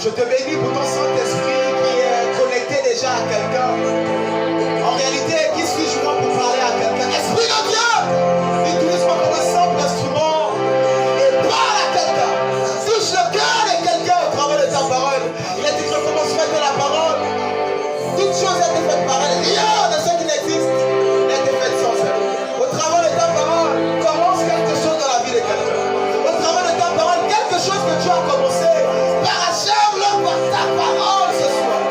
Je te bénis pour ton Saint-Esprit qui est connecté déjà à quelqu'un. En réalité, qui suis-je moi pour parler à quelqu'un? Esprit de Dieu, utilise-moi comme un simple instrument et parle à quelqu'un. Touche le cœur de quelqu'un au travers de ta parole. Il a dit que je commencerai de la parole. Toute chose a été faite par elle. Rien de ce qui n'existe n'a été fait sans elle. Au travers de ta parole, commence quelque chose dans la vie de quelqu'un. Au travers de ta parole, quelque chose que tu as commencé, parachève-le par ta parole ce soir.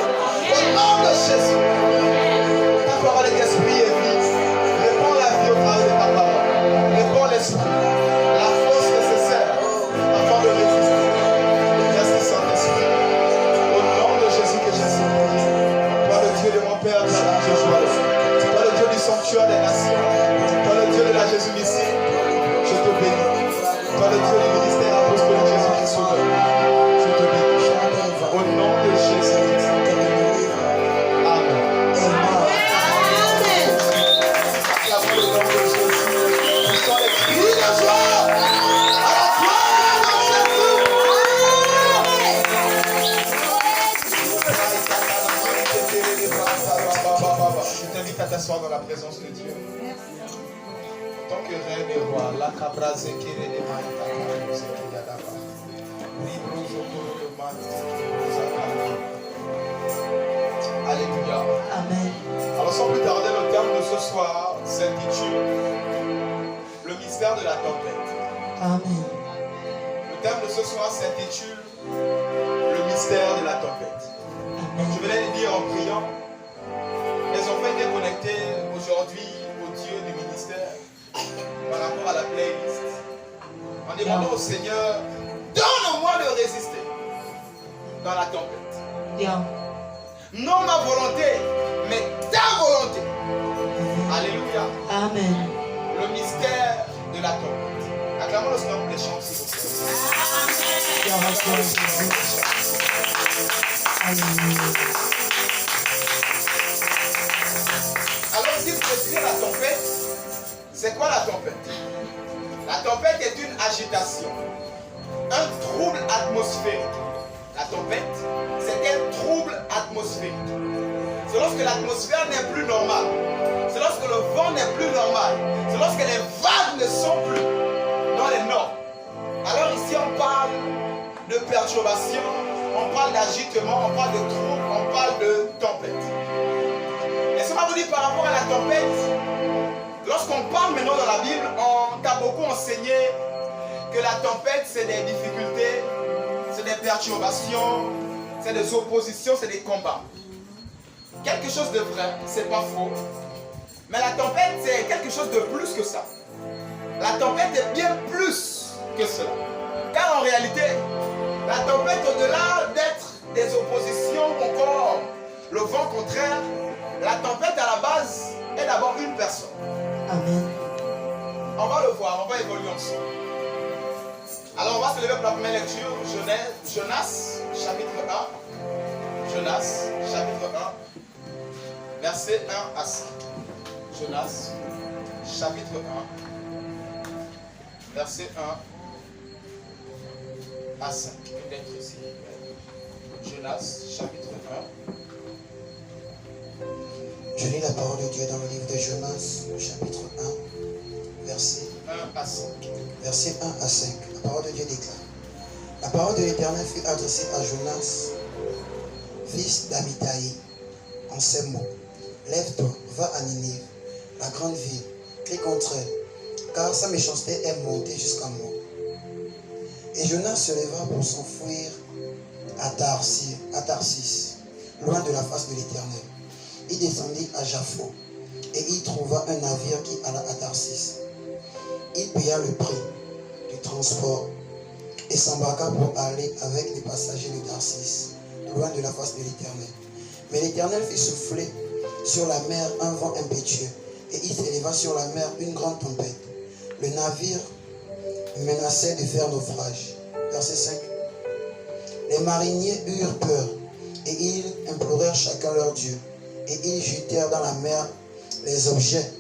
Au nom de Jésus. Ta parole est esprit et vie. Réponds la vie au travers de ta parole. Réponds l'esprit. La force nécessaire afin de résister. Merci Saint-Esprit. Au nom de Jésus que j'ai supplié. Toi le Dieu de mon Père, toi je choisis. Toi le Dieu du sanctuaire des nations. Toi le Dieu de la Jésus ici. Je te bénis. Toi le Dieu du ministère apostolique Jésus-Christ Sauveur. Je te bénis. Au nom de Jésus-Christ. Amen. Acclamons le nom de Jésus. Puissant les cris de joie. À la gloire de Jésus. Je t'invite à t'asseoir dans la présence de Dieu. En tant que reine et roi, la cabrase qui est les mains, alléluia. Amen. Alors sans plus tarder, le terme de ce soir s'intitule le mystère de la tempête. Amen. Le terme de ce soir s'intitule le mystère de la tempête. Je vais les dire en priant. Les enfants étaient connectés aujourd'hui au Dieu du ministère par rapport à la playlist. En demandant au Seigneur, donne-moi de résister dans la tempête. Bien. Non ma volonté, mais ta volonté. Alléluia. Amen. Le mystère de la tempête. Acclamons le Seigneur pour les chants, s'il vous plaît. Bien, reçois Jésus. Alléluia. Alors si vous respirez la tempête, c'est quoi la tempête? La tempête est une agitation, un trouble atmosphérique. La tempête, c'est un trouble atmosphérique. C'est lorsque l'atmosphère n'est plus normale. C'est lorsque le vent n'est plus normal. C'est lorsque les vagues ne sont plus dans les normes. Alors ici on parle de perturbation, on parle d'agitement, on parle de trouble, on parle de tempête. Laissez-moi vous dire par rapport à la tempête, lorsqu'on parle maintenant dans la Bible, on t'a beaucoup enseigné que la tempête c'est des difficultés, c'est des perturbations, c'est des oppositions, c'est des combats. Quelque chose de vrai, c'est pas faux. Mais la tempête c'est quelque chose de plus que ça. La tempête est bien plus que cela. Car en réalité, la tempête au-delà d'être des oppositions, encore le vent contraire, la tempête à la base est d'abord une personne. Amen. On va le voir, on va évoluer ensemble. Alors on va se lever pour la première lecture, Jonas, chapitre 1. Jonas, chapitre 1, versets 1 à 5. Jonas, chapitre 1, verset 1 à 5. Une lettre ici. Jonas, chapitre 1. Je lis la parole de Dieu dans le livre de Jonas, chapitre 1, verset 1 à 5. Verset 1 à 5. La parole de Dieu déclare. La parole de l'Éternel fut adressée à Jonas, fils d'Amithaï, en ces mots. Lève-toi, va à Ninive, la grande ville, crie contre elle, car sa méchanceté est montée jusqu'à moi. Et Jonas se leva pour s'enfuir à Tarsis, loin de la face de l'Éternel. Il descendit à Jaffo, et il trouva un navire qui alla à Tarsis. Il paya le prix du transport et s'embarqua pour aller avec les passagers de Tarsis, loin de la face de l'Éternel. Mais l'Éternel fit souffler sur la mer un vent impétueux, et il s'éleva sur la mer une grande tempête. Le navire menaçait de faire naufrage. Verset 5. Les mariniers eurent peur, et ils implorèrent chacun leur Dieu, et ils jetèrent dans la mer les objets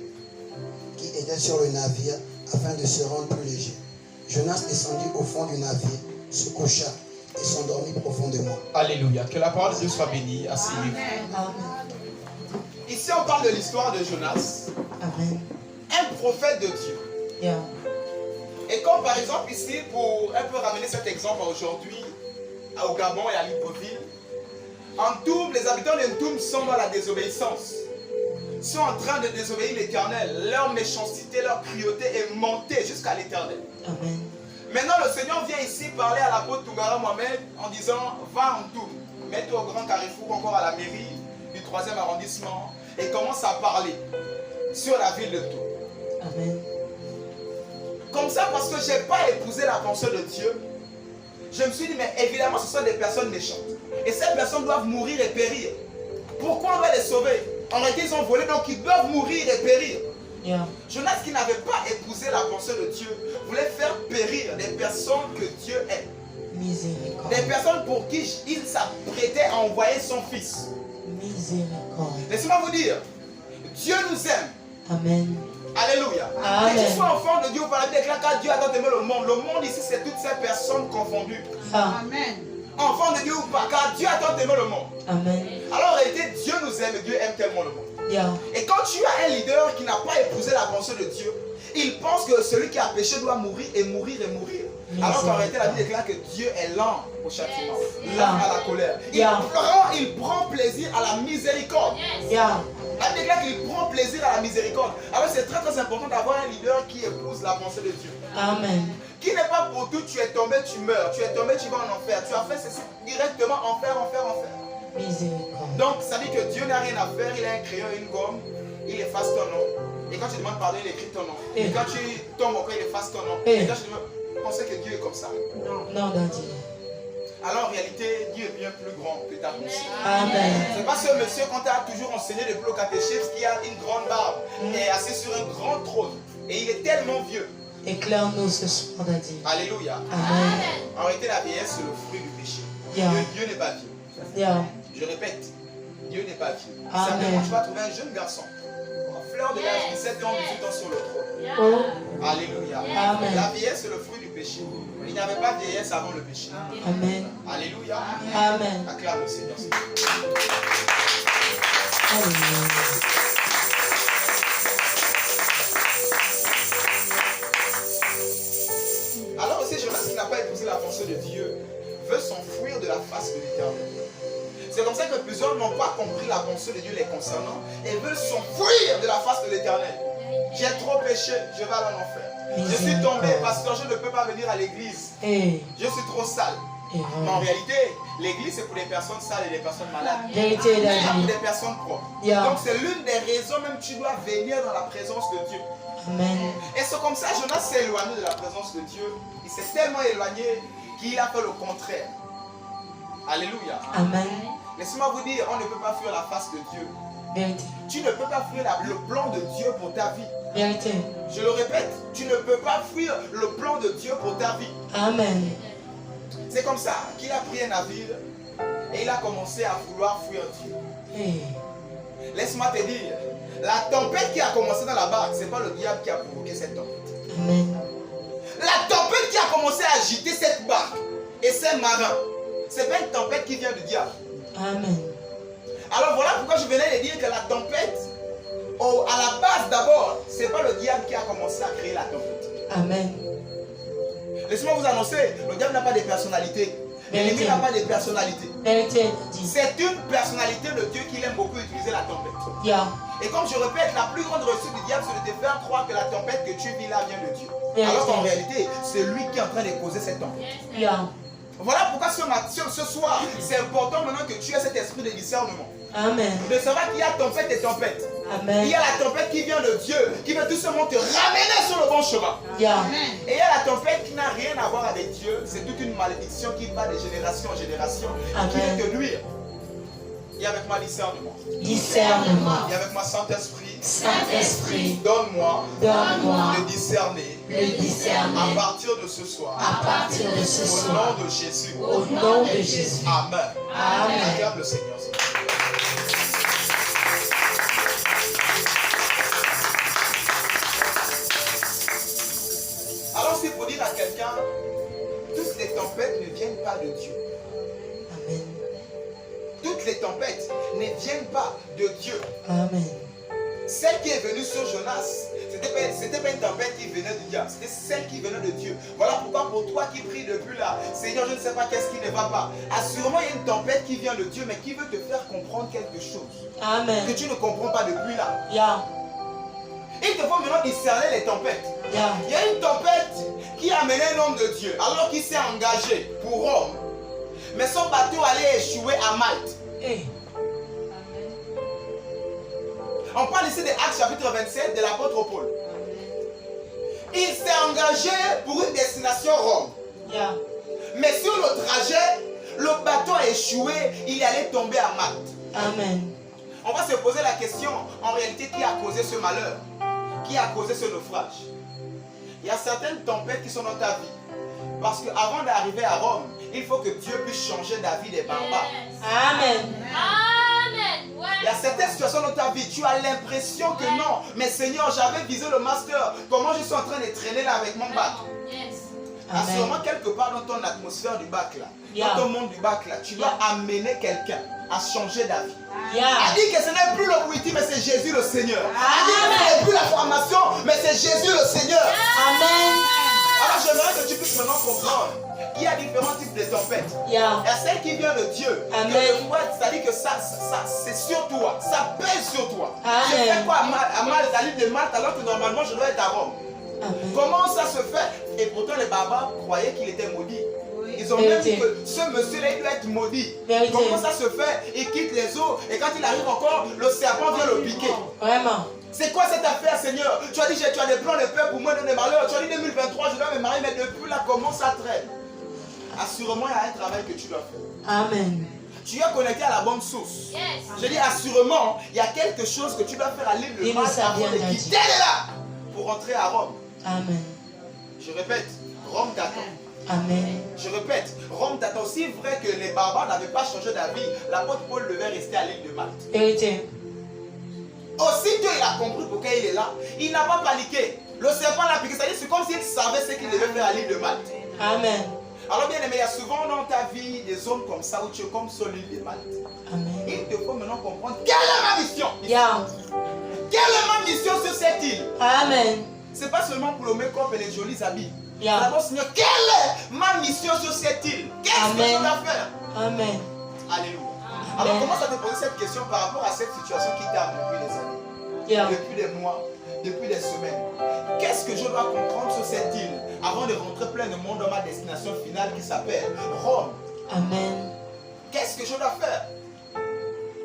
qui étaient sur le navire, afin de se rendre plus léger. Jonas descendit au fond du navire, se coucha et sont dormis profondément. Alléluia. Que la parole de Dieu soit bénie. Asseyez-vous. Amen. Ici, on parle de l'histoire de Jonas, Amen. un prophète de Dieu. Yeah. Et comme par exemple ici, pour un peu ramener cet exemple aujourd'hui au Gabon et à Libreville, en Ntoum, les habitants de Ntoum sont dans la désobéissance, sont en train de désobéir l'Éternel. Leur méchanceté, leur cruauté est montée jusqu'à l'Éternel. Amen. Maintenant, le Seigneur vient ici parler à l'apôtre Tougara Mohamed en disant, va en Ntoum, mets-toi au grand carrefour, encore à la mairie du 3e arrondissement, et commence à parler sur la ville de Ntoum. Amen. Comme ça, parce que je n'ai pas épousé la pensée de Dieu, je me suis dit, mais évidemment, ce sont des personnes méchantes. Et ces personnes doivent mourir et périr. Pourquoi on va les sauver? En réalité, ils ont volé, donc ils doivent mourir et périr. Yeah. Jonas, qui n'avait pas épousé la pensée de Dieu, voulait faire périr des personnes que Dieu aime. Miséricorde. Des personnes pour qui il s'apprêtait à envoyer son fils. Miséricorde. Laissez-moi vous dire, Dieu nous aime. Amen. Alléluia. Amen. Que tu sois enfant de Dieu ou pas, déclare car Dieu a tant aimé le monde. Le monde ici, c'est toutes ces personnes confondues. Ah. Amen. Enfant de Dieu ou pas, car Dieu a tant aimé le monde. Amen. Alors en réalité, Dieu nous aime et Dieu aime tellement le monde. Yeah. Et quand tu as un leader qui n'a pas épousé la pensée de Dieu, il pense que celui qui a péché doit mourir et mourir et mourir. Alors qu'en réalité, la Bible déclare que Dieu est lent au châtiment, lent à la colère. Il prend plaisir à la miséricorde. Yeah. La Bible déclare qu'il prend plaisir à la miséricorde. Alors c'est très très important d'avoir un leader qui épouse la pensée de Dieu. Amen. Qui n'est pas pour tout, tu es tombé, tu meurs. Tu es tombé, tu vas en enfer. Tu as fait ceci directement, enfer, enfer, enfer. Miséricorde. Donc ça dit que Dieu n'a rien à faire. Il a un crayon, une gomme. Il efface ton nom. Et quand tu demandes pardon, il écrit ton nom. Et quand tu tombes encore, il efface ton nom. Et quand tu demandes, pensez que Dieu est comme ça. Non, Daddy. Alors en réalité, Dieu est bien plus grand que ta pensée. Amen. C'est pas ce monsieur qu'on t'a toujours enseigné depuis le catéchisme qui a une grande barbe et est assis sur un grand trône. Et il est tellement vieux. Éclaire-nous ce soir, Daddy. Alléluia. Amen. En réalité, la vieillesse, c'est le fruit du péché. Yeah. Dieu n'est pas vieux. Yeah. Je répète, Dieu n'est pas vieux. Amen. Simplement, tu vas trouver un jeune garçon, en fleur de l'âge, 17 ans, 18 ans sur le trône. Oh. Alléluia. Amen. La vieillesse, c'est le fruit du péché. Il n'y avait pas de vieillesse avant le péché. Amen. Alléluia. Amen. Acclame le Seigneur. Alléluia. Alors aussi, Jonas qui n'a pas épousé la pensée de Dieu veut s'enfuir de la face de l'Éternel. C'est comme ça que plusieurs n'ont pas compris la pensée de Dieu les concernant et veulent s'enfuir de la face de l'Éternel. J'ai trop péché, je vais aller en enfer. Je suis tombé, pasteur, je ne peux pas venir à l'église. Hey. Je suis trop sale. Mais en réalité, l'église c'est pour les personnes sales et les personnes malades. Vérité, C'est pour Daddy. des personnes propres. Yeah. Donc c'est l'une des raisons même que tu dois venir dans la présence de Dieu. Amen. Et c'est comme ça Jonas s'est éloigné de la présence de Dieu. Il s'est tellement éloigné qu'il a fait le contraire. Alléluia. Amen. Laissez-moi vous dire, on ne peut pas fuir la face de Dieu. Vérité. Tu ne peux pas fuir le plan de Dieu pour ta vie. Vérité. Je le répète, tu ne peux pas fuir le plan de Dieu pour ta vie. Amen. C'est comme ça qu'il a pris un navire et il a commencé à vouloir fuir Dieu. Hey. Laisse-moi te dire, la tempête qui a commencé dans la barque, ce n'est pas le diable qui a provoqué cette tempête. Amen. La tempête qui a commencé à agiter cette barque et ces marins, ce n'est pas une tempête qui vient du diable. Amen. Alors voilà pourquoi je venais de dire que la tempête, à la base d'abord, ce n'est pas le diable qui a commencé à créer la tempête. Amen. Laissez-moi vous annoncer, le diable n'a pas de personnalité. L'ennemi n'a pas de personnalité. Vérité, Daddy. C'est une personnalité de Dieu qu'il aime beaucoup utiliser la tempête. Yeah. Et comme je répète, la plus grande réussite du diable, c'est de te faire croire que la tempête que tu vis là vient de Dieu. Vérité. Alors qu'en réalité, c'est lui qui est en train de causer cette tempête. Yeah. Voilà pourquoi ce soir, c'est important maintenant que tu aies cet esprit de discernement. Amen. De savoir qu'il y a tempête et tempête. Amen. Il y a la tempête qui vient de Dieu, qui veut tout simplement te ramener sur le bon chemin. Yeah. Et il y a la tempête qui n'a rien à voir avec Dieu. C'est toute une malédiction qui va de génération en génération, qui Amen. veut te nuire. Et avec moi discernement. Discernement. Et avec moi Saint-Esprit. Saint-Esprit, Donne-moi donne-moi de discerner le discernement à partir de ce soir. à partir de ce Au soir. nom de Jésus. Au nom de Jésus. Amen. Amen. Acclame le Seigneur. Alors c'est pour dire à quelqu'un, toutes les tempêtes ne viennent pas de Dieu. Amen. Toutes les tempêtes ne viennent pas de Dieu. Amen. Celle qui est venue sur Jonas, c'était pas une tempête qui venait du diable, c'était celle qui venait de Dieu. Voilà pourquoi pour toi qui pries depuis là, Seigneur, je ne sais pas qu'est-ce qui ne va pas. Assurément, il y a une tempête qui vient de Dieu, mais qui veut te faire comprendre quelque chose Amen. que tu ne comprends pas depuis là. Yeah. Il te faut maintenant discerner les tempêtes. Yeah. Il y a une tempête qui a amené un homme de Dieu, alors qu'il s'est engagé pour Rome. Mais son bateau allait échouer à Malte. Hey. On parle ici de Actes chapitre 27 de l'apôtre Paul. Il s'est engagé pour une destination Rome. Yeah. Mais sur le trajet, le bateau a échoué, il allait tomber à Malte. Amen. On va se poser la question, en réalité, qui a causé ce malheur? Qui a causé ce naufrage? Il y a certaines tempêtes qui sont dans ta vie. Parce qu'avant d'arriver à Rome, il faut que Dieu puisse changer d'avis des barbares. Amen. Amen. Ouais. Il y a certaines situations dans ta vie, tu as l'impression que non, mais Seigneur, j'avais visé le master. Comment je suis en train de traîner là avec mon bac? Yes. Assurément, quelque part dans ton atmosphère du bac là, Yeah. dans ton monde du bac là, tu dois amener quelqu'un à changer d'avis. Yeah. A dit que ce n'est plus le witty, mais c'est Jésus le Seigneur. A dit que Amen. ce n'est plus la formation, mais c'est Jésus le Seigneur. Amen. Alors j'aimerais que tu puisses maintenant comprendre qu'il y a différents types de tempêtes. Yeah. Il y a celle qui vient de Dieu. Amen. Que le fouet, c'est-à-dire que ça c'est sur toi. Ça pèse sur toi. Amen. Je fais quoi à Malte, à l'île de Malte, alors que normalement je dois être à Rome? Amen. Comment ça se fait? Et pourtant les barbares croyaient qu'il était maudit. Ils ont même dit que ce monsieur-là, il doit être maudit. Vérité. Comment ça se fait? Il quitte les eaux et quand il arrive encore, le serpent vient le piquer. Vraiment. C'est quoi cette affaire, Seigneur? Tu as dit, tu as des plans de paix pour moi, des malheurs. Tu as dit 2023, je dois me marier, mais depuis là, comment ça traîne? Assurément, il y a un travail que tu dois faire. Amen. Tu es connecté à la bonne source. Yes. Je dis assurément, il y a quelque chose que tu dois faire à l'île de Il Malte nous a avant bien de dit. quitter là pour rentrer à Rome. Amen. Je répète, Rome t'attend. Amen. Je répète, Rome t'attend. Si vrai que les barbares n'avaient pas changé d'avis, l'apôtre Paul devait rester à l'île de Malte. Vérité. Aussitôt il a compris pourquoi il est là, il n'a pas paniqué. Le serpent l'a piqué, c'est-à-dire c'est comme s'il savait ce qu'il devait faire à l'île de Malte. Amen. Alors bien aimé, il y a souvent dans ta vie des hommes comme ça où tu es comme sur l'île de Malte. Amen. Il te faut maintenant comprendre quelle est ma mission. Yeah. Quelle est ma mission sur cette île? Amen. C'est pas seulement pour le make-up et les jolis habits. Yeah. D'abord, Seigneur, quelle est ma mission sur cette île? Qu'est-ce que je Amen. dois faire? Amen. Alléluia. Alors commence à te poser cette question par rapport à cette situation qui t'arrive depuis des années, Yeah. depuis des mois, depuis des semaines. Qu'est-ce que je dois comprendre sur cette île avant de rentrer pleinement dans ma destination finale qui s'appelle Rome? Amen. Qu'est-ce que je dois faire?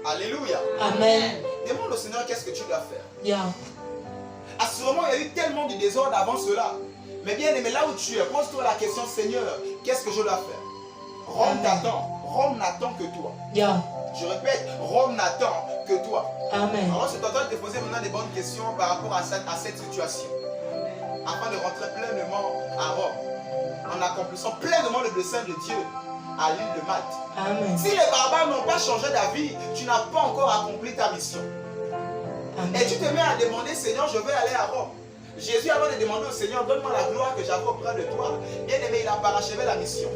Alléluia. Amen. Demande au Seigneur qu'est-ce que tu dois faire. Yeah. Assurément, il y a eu tellement de désordre avant cela. Mais bien aimé, là où tu es, pose-toi la question, Seigneur, qu'est-ce que je dois faire? Rome t'attend. Rome n'attend que toi. Yeah. Je répète, Rome n'attend que toi. Amen. Alors, je t'entends te poser maintenant des bonnes questions par rapport à cette situation. Afin de rentrer pleinement à Rome. En accomplissant pleinement le dessein de Dieu à l'île de Malte. Amen. Si les barbares n'ont pas changé d'avis, tu n'as pas encore accompli ta mission. Amen. Et tu te mets à demander, Seigneur, je vais aller à Rome. Jésus, avant de demander au Seigneur, donne-moi la gloire que j'avais auprès de toi, bien aimé, il a parachevé la mission.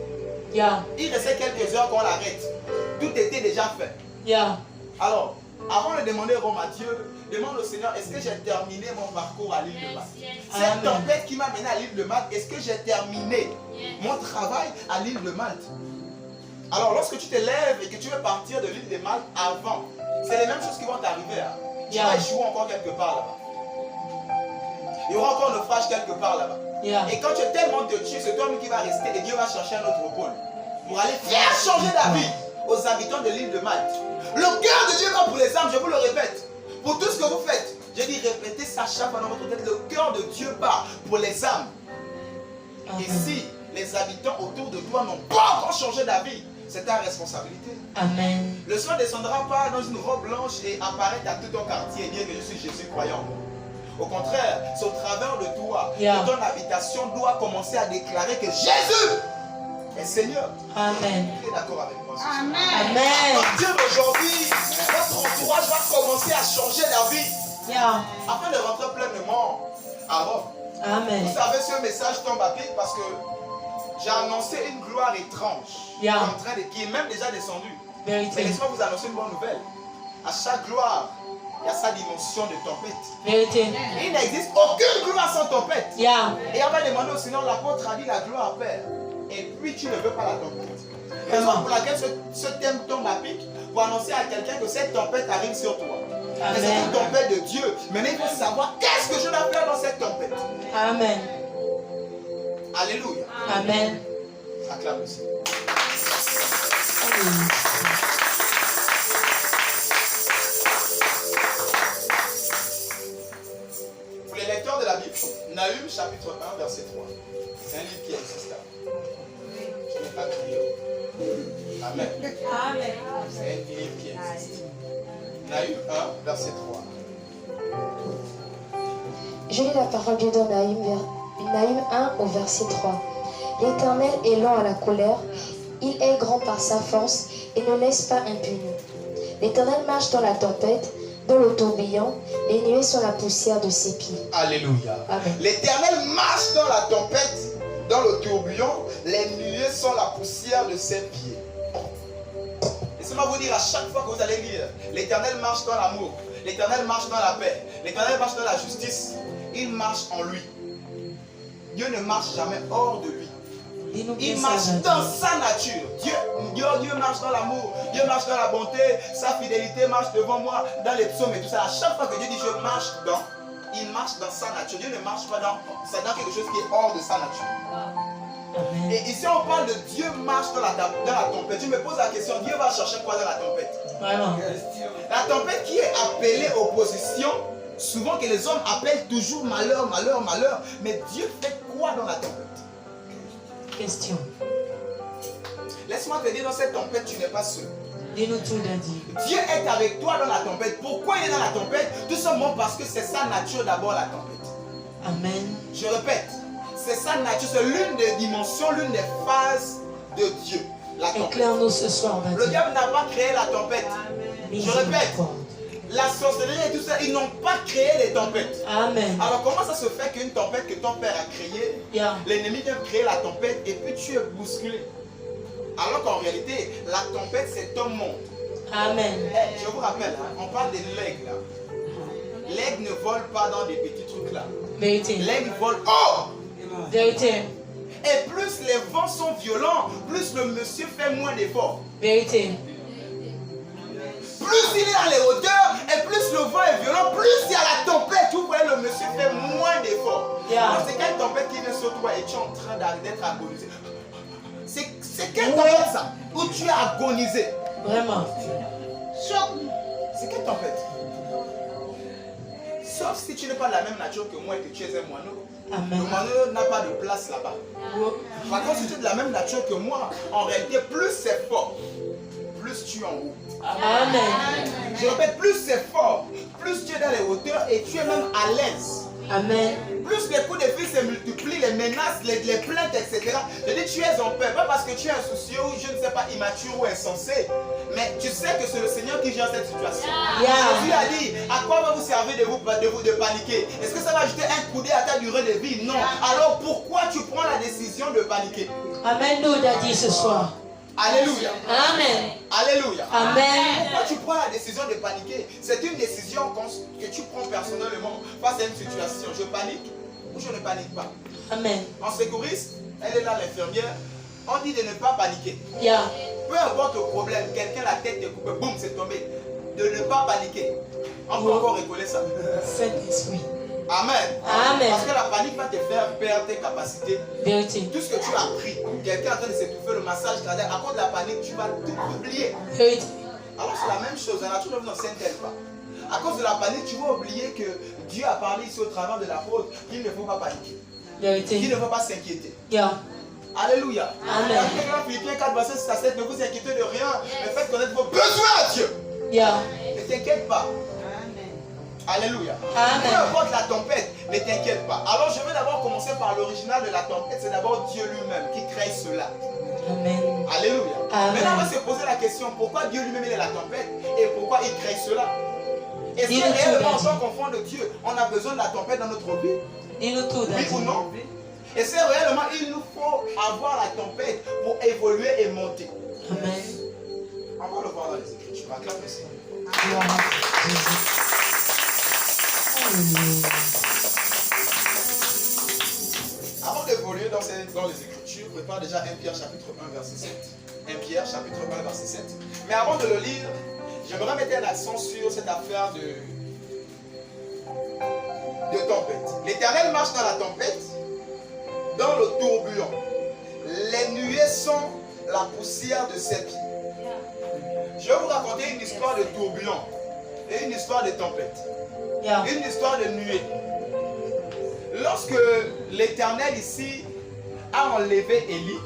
Yeah. Il restait quelques heures qu'on l'arrête. Tout était déjà fait. Yeah. Alors, avant de demander Rome à Dieu, demande au Seigneur, est-ce que j'ai terminé mon parcours à l'île de Yes. Malte? Yes. Cette Amen. tempête qui m'a mené à l'île de Malte, est-ce que j'ai terminé Yes. mon travail à l'île de Malte? Alors, lorsque tu te lèves et que tu veux partir de l'île de Malte avant, c'est les mêmes choses qui vont t'arriver. Hein. Tu Yeah. vas échouer encore quelque part là-bas. Il y aura encore un naufrage quelque part là-bas. Yeah. Et quand tu es tellement de Dieu, c'est toi-même qui va rester et Dieu va chercher un autre pôle pour aller faire changer d'avis aux habitants de l'île de Malte. Le cœur de Dieu va pour les âmes, je vous le répète. Pour tout ce que vous faites, je dis répétez ça chaque fois dans votre tête. Le cœur de Dieu part pour les âmes. Et Amen. si les habitants autour de toi n'ont pas encore changé d'avis, c'est ta responsabilité. Amen. Le soir ne descendra pas dans une robe blanche et apparaît à tout ton quartier et dire que je suis Jésus croyant. Au contraire, c'est au travers de toi Yeah. que ton habitation doit commencer à déclarer que Jésus est Seigneur. Amen. Tu es d'accord avec moi? Amen. À Amen. partir d'aujourd'hui, votre entourage va commencer à changer d'avis Yeah. afin de rentrer pleinement à Rome. Amen. Vous savez, ce message tombe à pic parce que J'ai annoncé une gloire étrange Yeah. qui est même déjà descendue. Mais Vérité. laissez-moi vous annoncer une bonne nouvelle. À chaque gloire, il y a sa dimension de tempête. Vérité. Il n'existe aucune gloire sans tempête. Yeah. Et on va demander au Seigneur, l'apôtre a dit la gloire Père. Et puis tu ne veux pas la tempête. Raison pour laquelle ce thème tombe à pic pour annoncer à quelqu'un que cette tempête arrive sur toi. Mais c'est une tempête de Dieu. Maintenant, il faut savoir qu'est-ce que je dois faire dans cette tempête. Amen. Alléluia. Amen. Acclame aussi. Pour les lecteurs de la Bible, Nahum chapitre 1 verset 3. C'est un livre qui existe. Qui n'est pas crié. Amen. C'est un livre qui existe. Nahum 1 verset 3. Je lis la parole de Dieu dans Nahum 1 au verset 3. L'Éternel est lent à la colère, il est grand par sa force et ne laisse pas impuni. L'Éternel marche dans la tempête, dans le tourbillon, les nuées sont la poussière de ses pieds. Alléluia. Amen. L'Éternel marche dans la tempête, dans le tourbillon, les nuées sont la poussière de ses pieds. Laissez-moi vous dire à chaque fois que vous allez lire, l'Éternel marche dans l'amour, l'Éternel marche dans la paix, l'Éternel marche dans la justice, il marche en lui. Dieu ne marche jamais hors de lui. Dis-nous bien Il ça, marche Daddy. dans sa nature. Dieu marche dans l'amour, Dieu marche dans la bonté, sa fidélité marche devant moi, dans les psaumes et tout ça. À chaque fois que Dieu dit je marche dans, il marche dans sa nature. Dieu ne marche pas dans quelque chose qui est hors de sa nature. Amen. Et ici on parle de Dieu marche dans la tempête. Je me pose la question, Dieu va chercher quoi dans la tempête? Vraiment. La tempête qui est appelée opposition, souvent que les hommes appellent toujours malheur, malheur, malheur. Mais Dieu fait quoi dans la tempête? Question. Laisse-moi te dire, dans cette tempête, tu n'es pas seul. Dis-nous tout, Daddy. Dieu est avec toi dans la tempête. Pourquoi il est dans la tempête? Tout simplement parce que c'est sa nature d'abord la tempête. Amen. Je répète, c'est sa nature, c'est l'une des dimensions, l'une des phases de Dieu. La tempête. Éclaire-nous ce soir, Le Daddy. diable n'a pas créé la tempête. Je répète, Miséricorde. la sorcellerie et tout ça, ils n'ont pas créé les tempêtes. Amen. Alors comment ça se fait qu'une tempête que ton père a créée, Yeah. l'ennemi vient créer la tempête et puis tu es bousculé? Alors qu'en réalité, la tempête c'est ton monde. Amen. Je vous rappelle, hein, on parle de l'aigle là. L'aigle ne vole pas dans des petits trucs là. Vérité. L'aigle vole haut. Vérité. Et plus les vents sont violents, plus le monsieur fait moins d'efforts. Vérité. Plus il est dans les hauteurs et plus le vent est violent, plus il y a la tempête. Vous voyez, le monsieur fait moins d'efforts. Yeah. Alors c'est quelle tempête qui vient sur toi et tu es en train d'être agonisé? C'est quelle Ouais. tempête ça? Où tu as agonisé? Vraiment. C'est quelle tempête? Sauf si tu n'es pas de la même nature que moi et que tu es un moineau. Le Amen. moineau n'a pas de place là-bas. Par contre, si tu es de la même nature que moi, en réalité, plus c'est fort, plus tu es en haut. Amen. Je répète, plus c'est fort, plus tu es dans les hauteurs et tu es même à l'aise. Amen. Plus les coups de fil se multiplient, les menaces, les plaintes, etc. Je dis, tu es en paix. Pas parce que tu es insoucieux ou je ne sais pas, immature ou insensé. Mais tu sais que c'est le Seigneur qui gère cette situation. Yeah. Jésus a dit, à quoi va vous servir de paniquer? Est-ce que ça va ajouter un coup à ta durée de vie? Non. Alors pourquoi tu prends la décision de paniquer? Amen-nous, Daddy, ce soir. Alléluia. Amen. Alléluia. Amen. Pourquoi tu prends la décision de paniquer? C'est une décision que tu prends personnellement face à une situation. Je panique ou je ne panique pas? Amen. En secouriste, elle est là, l'infirmière. On dit de ne pas paniquer. Yeah. Peu importe le problème, quelqu'un la tête est coupée, boum, c'est tombé. De ne pas paniquer. On peut encore rigoler ça. Saint-Esprit. Amen. Amen. Parce que la panique va te faire perdre tes capacités. Vérité. Tout ce que tu as appris, quelqu'un est en train de s'étouffer, le massage cardiaque, à cause de la panique, tu vas tout oublier. Vérité. Alors c'est la même chose, la nature ne vous enseigne-t-elle pas? À cause de la panique, tu vas oublier que Dieu a parlé ici au travers de l'apôtre qu'il ne faut pas paniquer, qu'il Vérité. ne faut pas s'inquiéter. Yeah. Alléluia. Amen. Dans Philippiens 4, verset 6 à 7, ne vous inquiétez de rien, mais faites connaître vos besoins à Dieu. Yeah. Ne t'inquiète pas. Alléluia. Amen. Peu importe la tempête, ne t'inquiète pas. Alors je vais d'abord commencer par l'original de la tempête, c'est d'abord Dieu lui-même qui crée cela. Amen. Alléluia. Amen. Maintenant on va se poser la question, pourquoi Dieu lui-même il est la tempête et pourquoi il crée cela? Est-ce Dis-nous que tout, réellement en Daddy. tant qu'enfant de Dieu, on a besoin de la tempête dans notre vie? Dis-nous tout, Oui Daddy. ou non? Et c'est réellement, il nous faut avoir la tempête pour évoluer et monter. Amen. On va le voir dans les Écritures. Acclame le Seigneur. Gloire à Jésus. Alléluia. Avant d'évoluer dans les Écritures, prépare déjà 1 Pierre chapitre 1 verset 7. 1 Pierre chapitre 1 verset 7. Mais avant de le lire, j'aimerais mettre un accent sur cette affaire de tempête. L'Éternel marche dans la tempête, dans le tourbillon. Les nuées sont la poussière de ses pieds. Je vais vous raconter une histoire de tourbillon et une histoire de tempête. Yeah. Une histoire de nuée. Lorsque l'Éternel ici a enlevé Élie,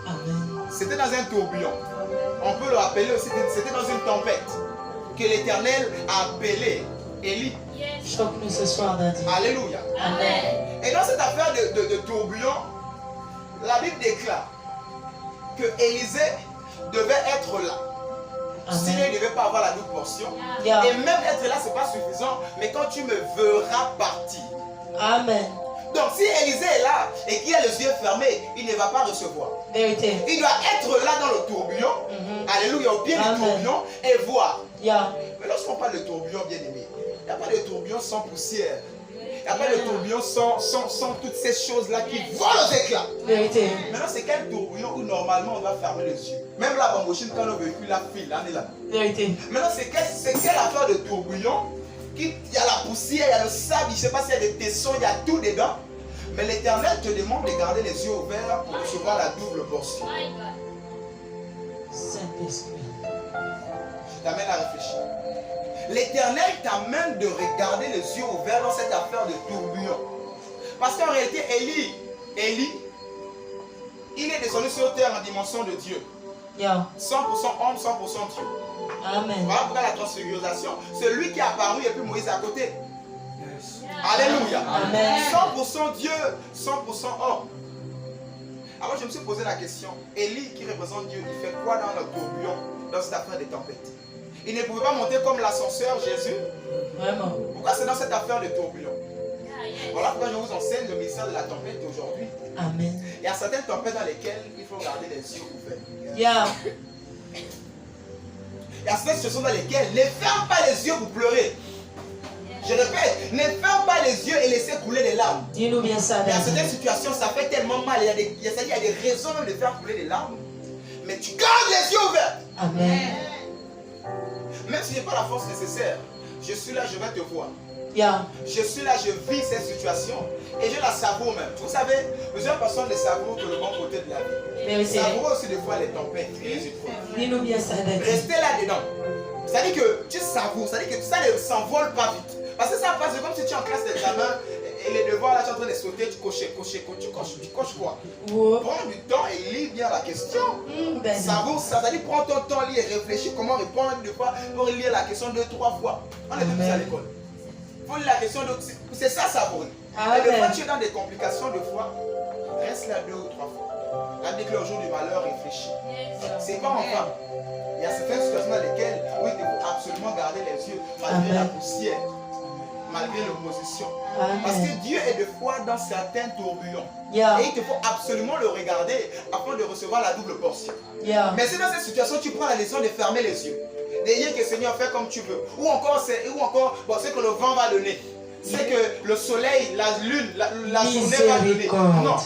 Amen. c'était dans un tourbillon. On peut le rappeler aussi, c'était dans une tempête que l'Éternel a appelé Élie. Choque-nous ce soir, Daddy. Alléluia. Amen. Et dans cette affaire de tourbillon, la Bible déclare que Élisée devait être là. S'il ne devait pas avoir la double portion. Yeah. Et même être là, ce n'est pas suffisant. Mais quand tu me verras partir. Amen. Donc si Élisée est là et qu'il a les yeux fermés, il ne va pas recevoir. Vérité. Il doit être là dans le tourbillon. Alléluia, au pied du tourbillon et voir. Yeah. Mais lorsqu'on parle de tourbillon, bien aimé, il n'y a pas de tourbillon sans poussière. Il n'y a pas de tourbillon sans toutes ces choses-là qui volent aux éclats. Vérité. Maintenant, c'est quel tourbillon où normalement on doit fermer les yeux. Même la bambochine, quand on véhicule la file, on est là. Vérité. Maintenant, c'est quelle affaire de tourbillon? Il y a la poussière, il y a le sable, je ne sais pas s'il y a des tessons, il y a tout dedans. Mais l'Éternel te demande de garder les yeux ouverts pour recevoir la double portion. Saint-Esprit. Je t'amène à réfléchir. L'Éternel t'amène de regarder les yeux ouverts dans cette affaire de tourbillon. Parce qu'en réalité, Élie, il est descendu sur terre en dimension de Dieu. Yeah. 100% homme, 100% Dieu. Amen. Voilà pourquoi la transfiguration, c'est lui qui est apparu et puis Moïse à côté. Alléluia. Amen. 100% Dieu, 100% homme. Alors je me suis posé la question, Élie qui représente Dieu, il fait quoi dans le tourbillon, dans cette affaire des tempêtes? Il ne pouvait pas monter comme l'ascenseur Jésus. Vraiment. Pourquoi c'est dans cette affaire de tourbillon? Voilà pourquoi je vous enseigne le mystère de la tempête aujourd'hui. Amen. Il y a certaines tempêtes dans lesquelles il faut garder les yeux ouverts. Yeah. Il y a certaines situations dans lesquelles ne ferme pas les yeux pour pleurer. Je répète, ne ferme pas les yeux et laissez couler des larmes. Dis-nous bien ça, Il y a Daddy. certaines situations, ça fait tellement mal. Il y a des raisons même de faire couler des larmes. Mais tu gardes les yeux ouverts. Amen. Même si je n'ai pas la force nécessaire, je suis là, je vais te voir. Yeah. Je suis là, je vis cette situation et je la savoure même. Vous savez, plusieurs personnes ne savourent que le bon côté de la vie. Vérité. Savourez aussi des fois les tempêtes et les épreuves. Dis-nous bien ça, Daddy. Restez là-dedans. C'est-à-dire que tu savoures, c'est-à-dire que ça ne s'envole pas vite. Parce que ça passe comme si tu es en classe d'examen et les devoirs là, tu es en train de sauter, tu coches quoi? Wow. Prends du temps et lis bien la question. Daddy. Savoure ça, c'est-à-dire prends ton temps, lis et réfléchis comment répondre une fois pour lire la question 2-3 fois. On est tous à l'école. Il faut lire la question, c'est ça savourer. Et des fois tu es dans des complications de foi, reste là 2 ou 3 fois. Tandis que le jour du malheur, réfléchis. C'est pas enfin. Il y a certaines situations dans lesquelles oui, il faut absolument garder les yeux malgré la poussière, malgré l'opposition. Parce que Dieu est de foi dans certains tourbillons. Yeah. Et il te faut absolument le regarder afin de recevoir la double portion. Yeah. Mais si dans cette situation, tu prends la décision de fermer les yeux, de dire que Seigneur, fais comme tu veux, ou encore, bon, c'est que le vent va donner, c'est que le soleil, la lune, la journée va donner. Non.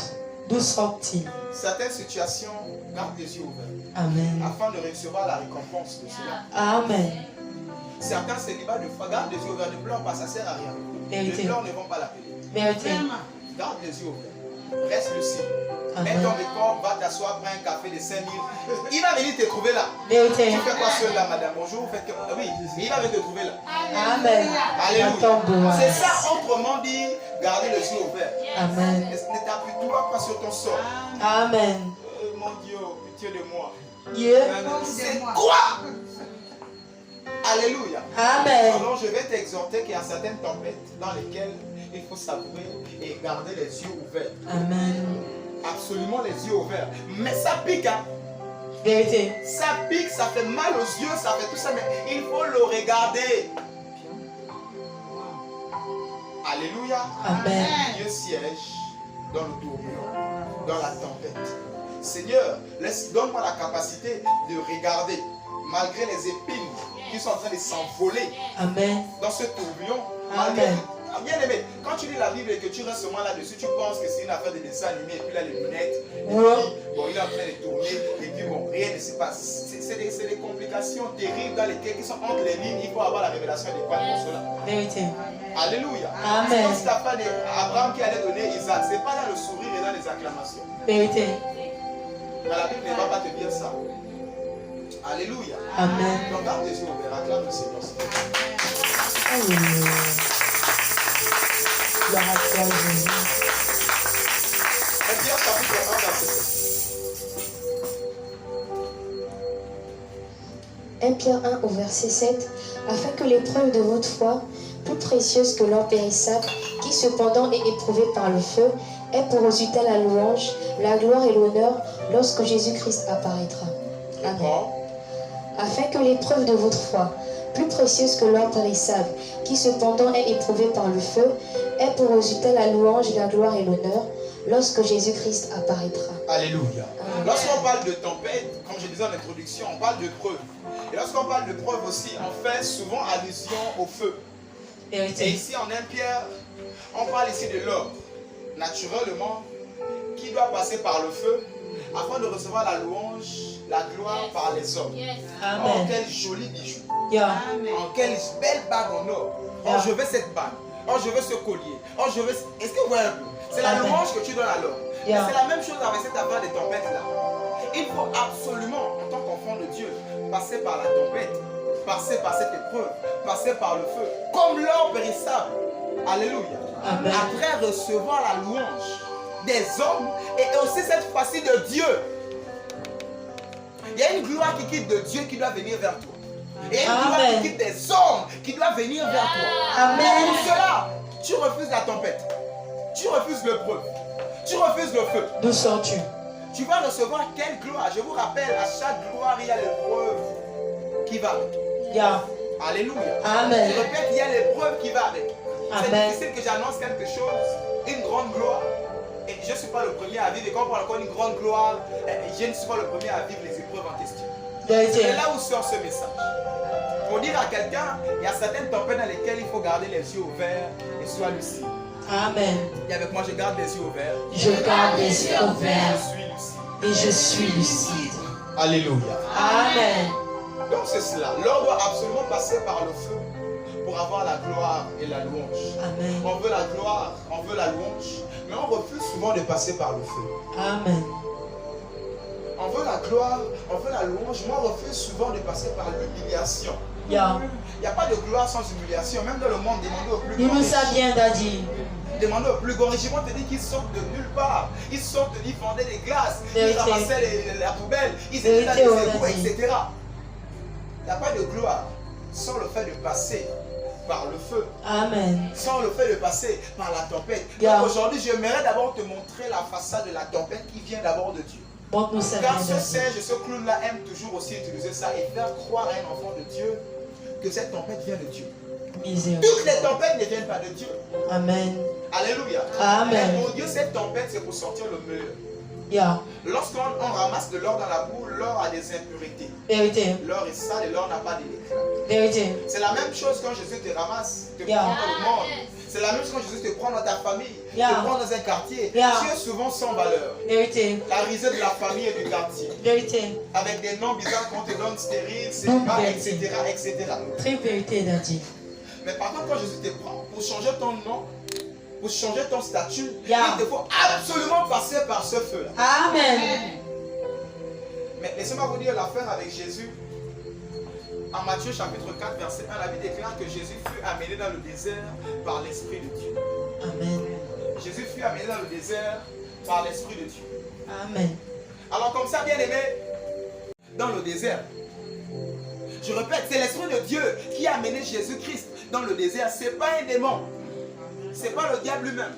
D'où sort-il? Certaines situations, garde les yeux ouverts. Amen. Afin de recevoir la récompense de cela. Amen. Certains célibats de foi, garde les yeux ouverts, ne pleure pas, ça ne sert à rien. Vérité. Les pleurs ne vont pas l'appeler. Vérité. Garde les yeux ouverts. Reste lucide. Mets Amen. ton décor, va t'asseoir, prends un café de 5 000. Il va venir te trouver là. Vérité. Tu fais quoi seul là, madame? Bonjour, vous faites que... Oui, il va venir te trouver là. Amen. Alléluia. C'est ça, autrement dit, garder les yeux ouverts. Amen. Ne t'appuie-toi pas sur ton sort. Amen. Mon Dieu, pitié de moi. Yeah. C'est quoi? Alléluia. Amen. Alors je vais t'exhorter qu'il y a certaines tempêtes dans lesquelles il faut savourer et garder les yeux ouverts. Amen. Absolument les yeux ouverts. Mais ça pique, hein. Vérité. Ça pique, ça fait mal aux yeux, ça fait tout ça, mais il faut le regarder. Alléluia. Amen. Dieu siège dans le tourbillon, dans la tempête. Seigneur, donne-moi la capacité de regarder, malgré les épines qui sont en train de s'envoler Amen. dans ce tourbillon. Amen. Bien aimé, quand tu lis la Bible et que tu restes seulement là-dessus, tu penses que c'est une affaire de dessin animé et puis là les lunettes, et puis, bon, il est en train de tourner et puis bon, rien ne se passe. C'est des complications terribles dans lesquelles qui sont entre les lignes. Il faut avoir la révélation adéquate pour cela. Vérité. Alléluia. Amen. C'est cette affaire d'Abraham qui allait donner Isaac. C'est pas dans le sourire et dans les acclamations. Vérité. Mais la Bible ne va pas te dire ça. Alléluia. Amen. Donc garde tes yeux ouverts, acclame le Seigneur. Alléluia. Gloire à toi, Jésus. Et Pierre chapitre 1 verset 7. 1 Pierre 1 au verset 7, afin que l'épreuve de votre foi, plus précieuse que l'or périssable, qui cependant est éprouvée par le feu, ait pour résultat la louange, la gloire et l'honneur lorsque Jésus-Christ apparaîtra. Amen. Bon. Afin que l'épreuve de votre foi, plus précieuse que l'or périssable, qui cependant est éprouvée par le feu, ait pour résultat la louange, la gloire et l'honneur lorsque Jésus-Christ apparaîtra. Alléluia. Amen. Lorsqu'on parle de tempête, comme je disais en introduction, on parle de preuve. Et lorsqu'on parle de preuve aussi, on fait souvent allusion au feu. Et Vérité. ici en 1 Pierre, on parle ici de l'or, naturellement, qui doit passer par le feu afin de recevoir la louange, la gloire par les hommes. Yes. Oh, Amen. quel joli bijou. Yeah. Oh, quelle belle bague en or. Oh, Yeah. je veux cette bague. Oh, je veux ce collier. Oh, je veux... Est-ce que vous voyez un peu? C'est la Amen. louange que tu donnes alors. Yeah. Et c'est la même chose avec cette affaire des tempêtes-là. Il faut absolument, en tant qu'enfant de Dieu, passer par la tempête, passer par cette épreuve, passer par le feu, comme l'or périssable. Alléluia. Amen. Après recevoir la louange des hommes et aussi cette fois-ci de Dieu. Il y a une gloire qui quitte de Dieu qui doit venir vers toi. Et une gloire Amen. qui quitte des hommes qui doit venir vers toi. Amen. Pour cela, tu refuses la tempête. Tu refuses l'épreuve. Tu refuses le feu. D'où sors-tu? Tu vas recevoir quelle gloire? Je vous rappelle, à chaque gloire, il y a l'épreuve qui va avec. Yeah. Alléluia. Amen. Je répète, il y a l'épreuve qui va avec. C'est Amen. difficile que j'annonce quelque chose, une grande gloire. Et je ne suis pas le premier à vivre. Et quand on parle encore d'une grande gloire, je ne suis pas le premier à vivre les épreuves en question. Vérité. C'est là où sort ce message. Pour dire à quelqu'un, il y a certaines tempêtes dans lesquelles il faut garder les yeux ouverts et sois lucide. Amen. Et avec moi, je garde les yeux ouverts. Je garde les yeux Je ouverts suis lucide. et je suis lucide. Alléluia. Amen. Donc c'est cela. L'or doit absolument passer par le feu pour avoir la gloire et la louange. Amen. On veut la gloire, on veut la louange, mais on refuse souvent de passer par le feu. Amen. On veut la gloire, on veut la louange, mais on refuse souvent de passer par l'humiliation. Yeah. Il n'y a pas de gloire sans humiliation, même dans le monde, demandez au plus Dis-nous grand ça riche. bien, Daddy. Demandez au plus grand riche, ils vont te dire qu'ils sortent de nulle part. Ils sortent, ils vendaient des glaces, Vérité. ils ramassaient la poubelle, ils étaient dans Vérité, les on égouts, a dit. etc. Il n'y a pas de gloire sans le fait de passer par le feu, Amen. sans le fait de passer par la tempête. Yeah. Donc aujourd'hui, j'aimerais d'abord te montrer la façade de la tempête qui vient d'abord de Dieu. Montre-nous ça bien, Car ce Daddy. singe, ce clown-là aime toujours aussi utiliser ça et faire croire à un enfant de Dieu que cette tempête vient de Dieu. Misère. Toutes les tempêtes ne viennent pas de Dieu. Amen. Alléluia. Amen. Mais pour Dieu, cette tempête, c'est pour sortir le meilleur. Yeah. Lorsqu'on ramasse de l'or dans la boue, l'or a des impuretés. Vérité. L'or est sale et l'or n'a pas d'éclat. Vérité. C'est la même chose quand Jésus te ramasse, te Yeah. prend dans le monde. C'est la même chose quand Jésus te prend dans ta famille, Yeah. te prend dans un quartier. Yeah. Tu es souvent sans valeur. Vérité. La risée de la famille et du quartier. Vérité. Avec des noms bizarres qu'on te donne stériles, c'est Donc, pas, vérité. etc., etc. Très vérité, Daddy. Mais par contre, quand Jésus te prend, pour changer ton nom, pour changer ton statut, Yeah. il te faut absolument passer par ce feu-là. Amen. Mais laissez-moi vous dire l'affaire avec Jésus. En Matthieu chapitre 4, verset 1, la Bible déclare que Jésus fut amené dans le désert par l'Esprit de Dieu. Amen. Jésus fut amené dans le désert par l'Esprit de Dieu. Amen. Alors comme ça, bien aimé, dans le désert, je répète, c'est l'Esprit de Dieu qui a amené Jésus-Christ dans le désert. Ce n'est pas un démon. Ce n'est pas le diable lui-même.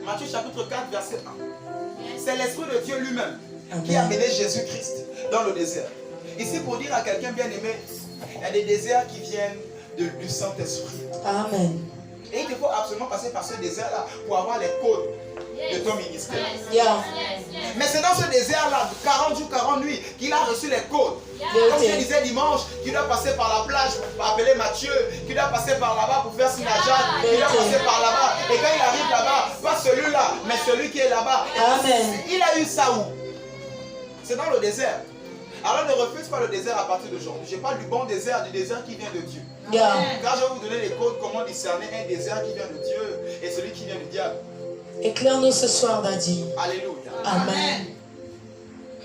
Matthieu chapitre 4, verset 1. C'est l'Esprit de Dieu lui-même qui a Amen. amené Jésus-Christ dans le désert. Ici, pour dire à quelqu'un bien aimé, il y a des déserts qui viennent du Saint-Esprit. Amen. Et il te faut absolument passer par ce désert-là pour avoir les codes de ton ministère. Yeah. Mais c'est dans ce désert-là, 40 jours, 40 nuits, qu'il a reçu les côtes. Comme je disais dimanche, qu'il doit passer par la plage pour appeler Mathieu, qu'il doit passer par là-bas pour faire Sinajad, qu'il doit passer par là-bas. Et quand il arrive là-bas, pas celui-là, mais celui qui est là-bas. Amen. Il a eu ça où? C'est dans le désert. Alors ne refuse pas le désert à partir d'aujourd'hui. Je parle du bon désert, du désert qui vient de Dieu. Yeah. Car je vais vous donner les codes, comment discerner un désert qui vient de Dieu et celui qui vient du diable. Éclaire-nous ce soir, Daddy. Alléluia. Amen.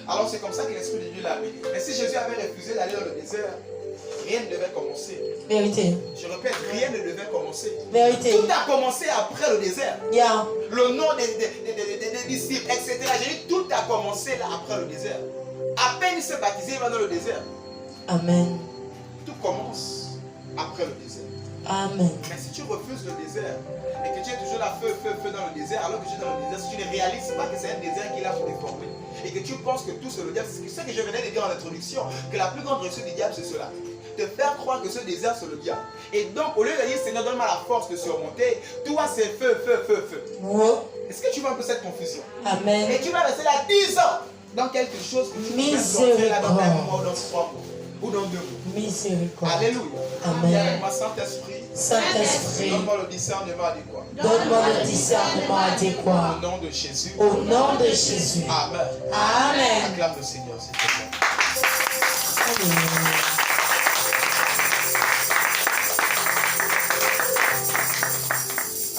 Alors c'est comme ça que l'Esprit de Dieu l'a amené. Mais si Jésus avait refusé d'aller dans le désert, rien ne devait commencer. Vérité. Je répète, rien ne devait commencer. Vérité. Tout a commencé après le désert. Yeah. Le nom des disciples, etc. J'ai dit, tout a commencé là après le désert. À peine il s'est baptisé, il va dans le désert. Amen. Tout commence après le désert. Amen. Mais si tu refuses le désert et que tu es toujours là, feu dans le désert, alors que tu es dans le désert, si tu ne réalises pas que c'est un désert qui est là pour déformer et que tu penses que tout c'est le diable, c'est ce que je venais de dire en introduction, que la plus grande réussite du diable c'est cela. Te faire croire que ce désert c'est le diable. Et donc au lieu de dire Seigneur donne-moi la force de surmonter, toi c'est feu. Oh. Est-ce que tu vois un peu cette confusion? Amen. Et tu vas rester là 10 ans dans quelque chose que tu peux sortir là dans un mois ou dans 3 mois ou dans 2 mois. Miséricorde. Alléluia. Amen. Viens avec moi, Saint-Esprit. Saint-Esprit, Donne-moi le discernement adéquat. donne-moi le discernement adéquat. Au nom de Jésus. Au nom de Jésus. Amen. Amen. Acclame le Seigneur, s'il te plaît. Amen.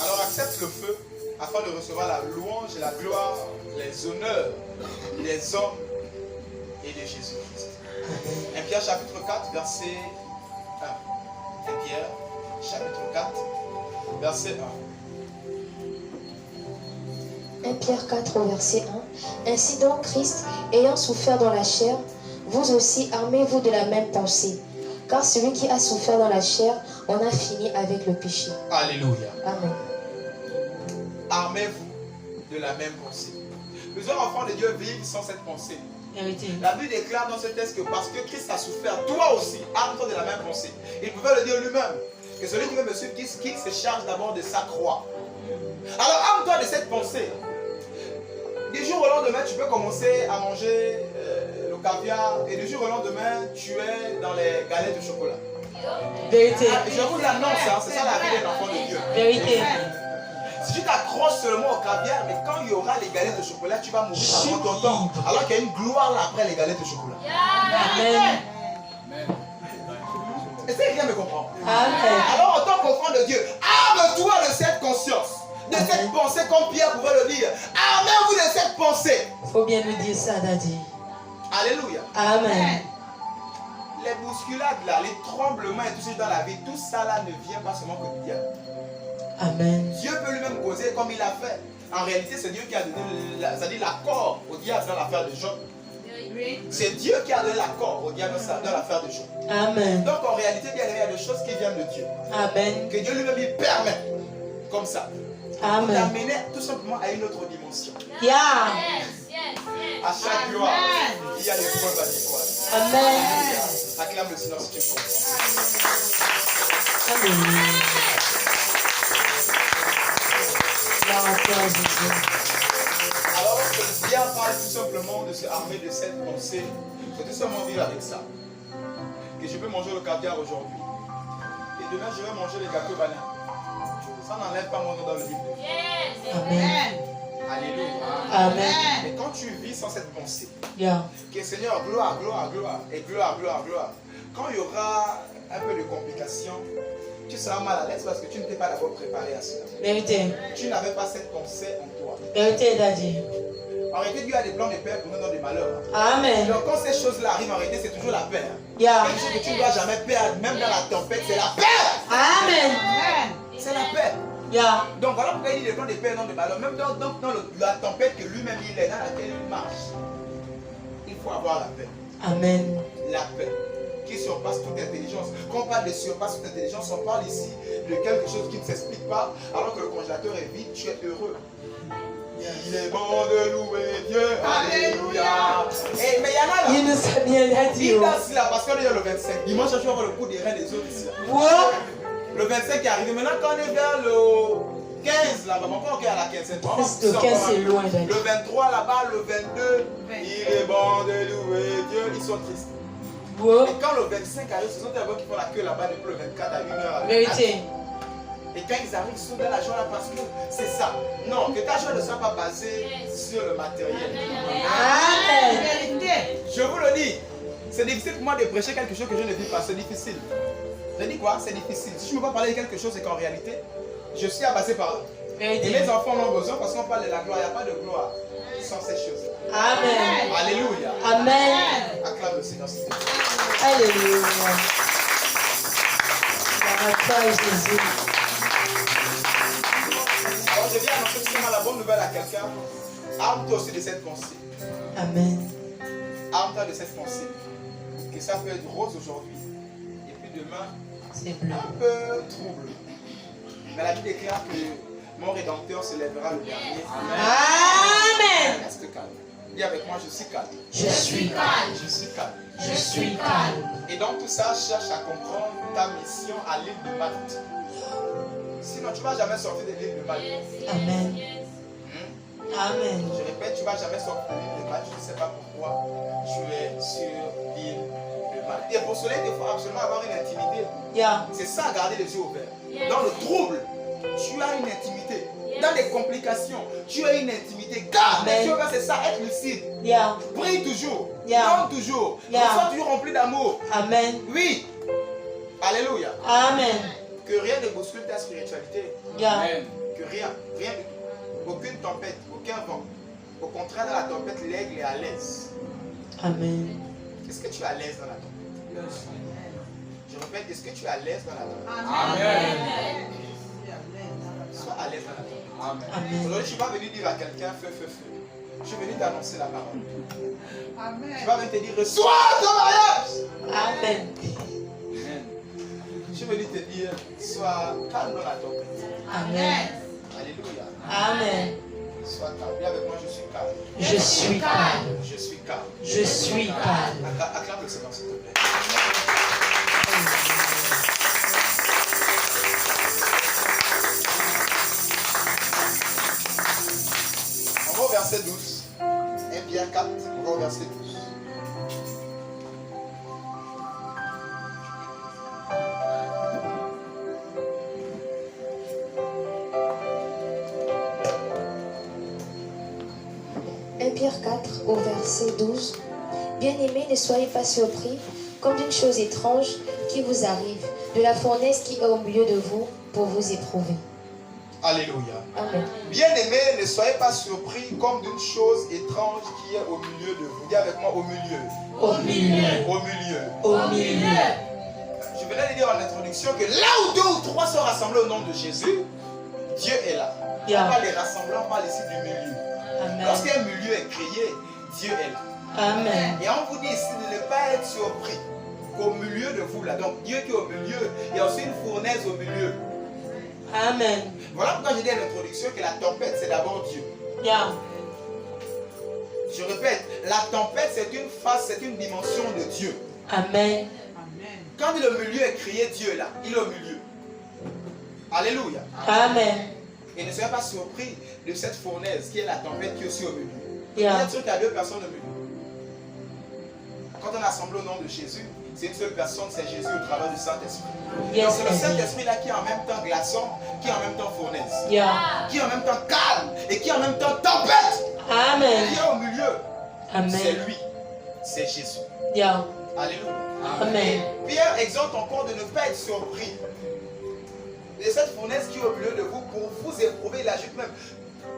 Alors accepte le feu afin de recevoir la louange et la gloire, les honneurs des hommes et de Jésus-Christ. 1 Pierre chapitre 4, verset 1. 1 Pierre chapitre 4, verset 1. 1 Pierre 4 au verset 1. Ainsi donc Christ, ayant souffert dans la chair, vous aussi armez-vous de la même pensée. Car celui qui a souffert dans la chair en a fini avec le péché. Alléluia. Amen. Armez-vous de la même pensée. Plusieurs enfants de Dieu vivent sans cette pensée. Vérité. La Bible déclare dans ce texte que parce que Christ a souffert, toi aussi, arme-toi de la même pensée. Il pouvait le dire lui-même, que celui qui veut me suivre, qu'il se charge d'abord de sa croix. Alors arme-toi de cette pensée. Du jour au lendemain, tu peux commencer à manger le caviar et du jour au lendemain, tu es dans les galettes de chocolat. Vérité. Je vous l'annonce, hein, c'est ça la vie d'un enfant de Dieu. Vérité. Si tu t'accroches seulement au caviar, mais quand il y aura les galettes de chocolat, tu vas mourir avant ton temps. Alors qu'il y a une gloire là après les galettes de chocolat. Amen. Est-ce que quelqu'un me comprend? Amen. Alors en tant qu'enfant de Dieu, arme-toi de cette conscience, de cette pensée comme Pierre pouvait le dire. Armez-vous de cette pensée. Faut bien nous dire ça, Daddy. Alléluia. Amen. Les bousculades là, les tremblements et tout ce dans la vie, tout ça là ne vient pas seulement que du diable. Amen. Dieu peut lui-même causer comme il a fait. En réalité, c'est Dieu qui a donné l'accord au diable dans l'affaire de Job. C'est Dieu qui a donné l'accord au diable dans l'affaire de Job. Amen. Donc en réalité, il y a des choses qui viennent de Dieu. Amen. Que Dieu lui-même il permet. Comme ça. Pour Amen. t'amener tout simplement à une autre dimension. Yeah. À chaque gloire, il y a des preuves adéquates. Amen. Acclame le Seigneur si tu le comprends. Amen. Gloire à toi, Jésus. Alors, que Pierre parle tout simplement de se armer de cette pensée, c'est tout simplement vivre avec ça. Que je peux manger le caviar aujourd'hui. Et demain, je vais manger les gâteaux banins. Ça n'enlève pas mon nom dans le livre. Amen. Alléluia. Amen. Mais quand tu vis sans cette pensée, Yeah. que Seigneur, gloire, gloire, gloire, et gloire, gloire, gloire, quand il y aura un peu de complications, tu seras mal à l'aise parce que tu ne t'es pas d'abord préparé à cela. Vérité. Tu n'avais pas cette pensée en toi. Vérité, Daddy. En réalité, Dieu a des plans de paix pour nous dans des malheurs. Amen. Donc quand ces choses-là arrivent, en réalité, c'est toujours la paix. Yeah. Quelque chose que tu ne dois jamais perdre, même dans la tempête, c'est la paix. Amen. C'est la paix. Yeah. Donc voilà pourquoi il dit des plans de paix dans des malheurs. Même dans la tempête que lui-même il est, dans laquelle il marche, il faut avoir la paix. Amen. La paix qui surpasse toute intelligence. Quand on parle de surpasse toute intelligence, on parle ici de quelque chose qui ne s'explique pas, alors que le congélateur est vide, tu es heureux. Il est bon de louer Dieu. Alléluia. Et, mais il y en a là. Il nous a bien Daddy. Il danse là parce qu'on est le 25. Dimanche, je vais avoir le coup des reins des autres ici. What? Le 25 est arrivé. Maintenant, quand on est vers 15 là-bas, mon corps qui est à la 15e. Parce que le 15 c'est loin, Daddy. Le 23 là-bas, le 22, il est bon de louer Dieu, ils sont tristes. Wow. Et quand le 25 arrive, ce sont des gens qui font la queue là-bas depuis le 24 à 1h. Vérité. Et quand ils arrivent, ils sont dans la joie là parce que c'est ça. Non, que ta joie ne soit pas basée sur le matériel. Amen. Je vous le dis, c'est difficile pour moi de prêcher quelque chose que je ne vis pas. C'est difficile. Je dis quoi? C'est difficile. Si je ne peux pas parler de quelque chose, c'est qu'en réalité, je suis abassé par eux. Et Vérité. mes enfants en ont besoin parce qu'on parle de la gloire. Il n'y a pas de gloire sans ces choses. Amen. Alléluia. Amen. Acclame le Seigneur, s'il te plaît. Alléluia. La gloire est Jésus. Alors je viens annoncer seulement la bonne nouvelle à quelqu'un. Arme-toi aussi de cette pensée. Amen. Arme-toi de cette pensée. Que ça peut être rose aujourd'hui. Et puis demain, C'est bleu. un peu trouble. Mais la Bible déclare que mon Rédempteur se lèvera le dernier. Amen. Reste calme. Dis avec moi, je suis calme. Je suis calme. Je suis calme. Je suis calme. Et dans tout ça, cherche à comprendre ta mission à l'île de Malte. Sinon, tu ne vas jamais sortir de l'île de Malte. Amen. Amen. Je répète, tu ne vas jamais sortir de l'île de Malte. Je ne sais pas pourquoi tu es sur l'île de Malte. Et pour cela, il faut absolument avoir une intimité. Yeah. C'est ça, garder les yeux ouverts. Dans le trouble, tu as une intimité. Dans les complications, tu as une intimité. Garde les yeux ouverts, c'est ça, être lucide. Yeah. Prie toujours. Yeah. Donne toujours. Yeah. Sois toujours rempli d'amour. Amen. Oui. Alléluia. Amen. Que rien ne bouscule ta spiritualité. Yeah. Que rien du tout. Aucune tempête, aucun vent. Au contraire, dans la tempête, l'aigle est à l'aise. Amen. Est-ce que tu es à l'aise dans la tempête? Je répète, est-ce que tu es à l'aise dans la tempête? Amen. Sois à l'aise dans la tempête. Amen. Aujourd'hui, je ne suis pas venu dire à quelqu'un feu. Je suis venu t'annoncer la parole. Je ne suis pas venu te dire reçois ton mariage. Amen. Je suis venu te dire sois calme dans la tempête. Amen. Alléluia. Amen. Sois calme. Viens avec moi, je suis calme. Je suis calme. Je suis calme. Je suis calme. Acclame le Seigneur, s'il te plaît. On va au verset 12. 1 Pierre 4, on va au verset 12. Pierre 4 au verset 12. Bien-aimés, ne soyez pas surpris comme d'une chose étrange qui vous arrive, de la fournaise qui est au milieu de vous pour vous éprouver. Alléluia. Amen. Bien-aimés, ne soyez pas surpris comme d'une chose étrange qui est au milieu de vous. Dis avec moi, au milieu. Au milieu. Au milieu. Au milieu. Je venais de dire en introduction que là où 2 ou 3 sont rassemblés au nom de Jésus, Dieu est là. Yeah. On parle des rassemblants, on parle ici du milieu. Amen. Lorsqu'un milieu est créé, Dieu est là. Amen. Et on vous dit ici de ne pas être surpris qu'au milieu de vous là, donc Dieu qui est au milieu, il y a aussi une fournaise au milieu. Amen. Voilà pourquoi je dis à l'introduction que la tempête c'est d'abord Dieu. Yeah. Je répète, la tempête c'est une face, c'est une dimension de Dieu. Amen. Quand le milieu est créé, Dieu est là, il est au milieu. Alléluia. Amen. Et ne soyez pas surpris de cette fournaise qui est la tempête qui est aussi au milieu. Yeah. Il y a sûr qu'il y a 2 personnes au milieu. Quand on assemble au nom de Jésus, c'est une seule personne, c'est Jésus au travers du Saint-Esprit. Yes, Donc c'est le Daddy. Saint-Esprit là qui est en même temps glaçant, qui est en même temps fournaise, Yeah. qui est en même temps calme et qui est en même temps tempête. Amen. Qui est au milieu, c'est Amen. lui, c'est Jésus. Yeah. Alléluia. Amen. Pierre exhorte encore de ne pas être surpris de cette fournaise qui est au milieu de vous pour vous éprouver, il ajoute même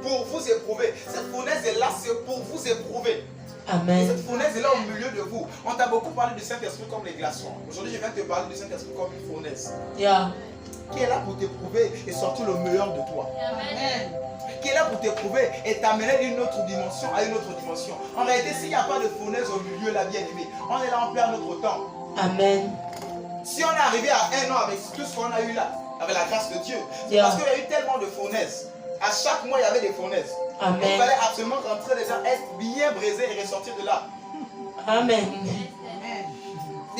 pour vous éprouver. Cette fournaise est là, c'est pour vous éprouver. Et Amen. cette fournaise est là au milieu de vous. On t'a beaucoup parlé du Saint-Esprit comme les glaçons. Aujourd'hui, je viens te parler du Saint-Esprit comme une fournaise Yeah. qui est là pour t'éprouver et sortir le meilleur de toi. Amen. Qui est là pour t'éprouver et t'amener d'une autre dimension à une autre dimension. En réalité, s'il n'y a pas de fournaise au milieu, la bien-aimée, on est là, on perd notre temps. Amen. Si on est arrivé à 1 an avec tout ce qu'on a eu là, avec la grâce de Dieu, c'est Yeah. parce qu'il y a eu tellement de fournaises. À chaque mois, il y avait des fournaises. Amen. Il fallait absolument rentrer dedans, être bien brisé et ressortir de là. Amen.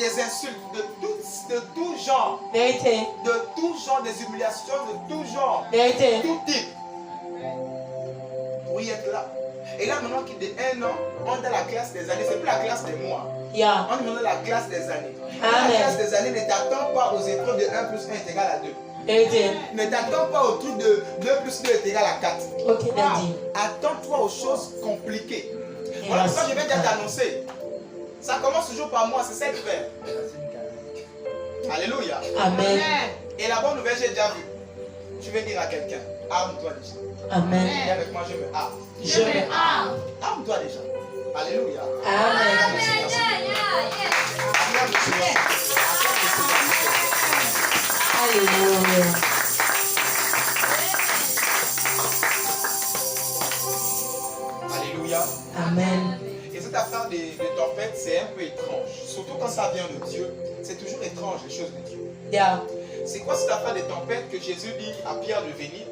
des insultes, de tout genre, Vérité. de tout genre, des humiliations, de tout genre, Vérité. tout type, pour y être là. Et là, maintenant qu'il est 1 an, on est dans la classe des années, c'est plus la classe des mois. Yeah. On est maintenant dans la classe des années. Amen. La classe des années ne t'attend pas aux épreuves de 1 plus 1 est égal à 2. Vérité. Ne t'attends pas au truc de 2 plus 2 est égal à 4. Ok, Daddy. Attends-toi aux choses compliquées. Voilà Yes. pourquoi je vais déjà t'annoncer. Ça commence toujours par moi, c'est ça le faire. Alléluia. Amen. Et la bonne nouvelle, j'ai déjà vu. Tu veux dire à quelqu'un, arme-toi déjà. Amen. Et avec moi, je me arme. Je me arme. Arme-toi déjà. Alléluia. Amen. Yeah, yeah, yeah. Acclame le Seigneur. Alléluia. Alléluia. Amen. Et cette affaire de tempête, c'est un peu étrange. Surtout quand ça vient de Dieu. C'est toujours étrange, les choses de Dieu. Yeah. C'est quoi cette affaire de tempête que Jésus dit à Pierre de venir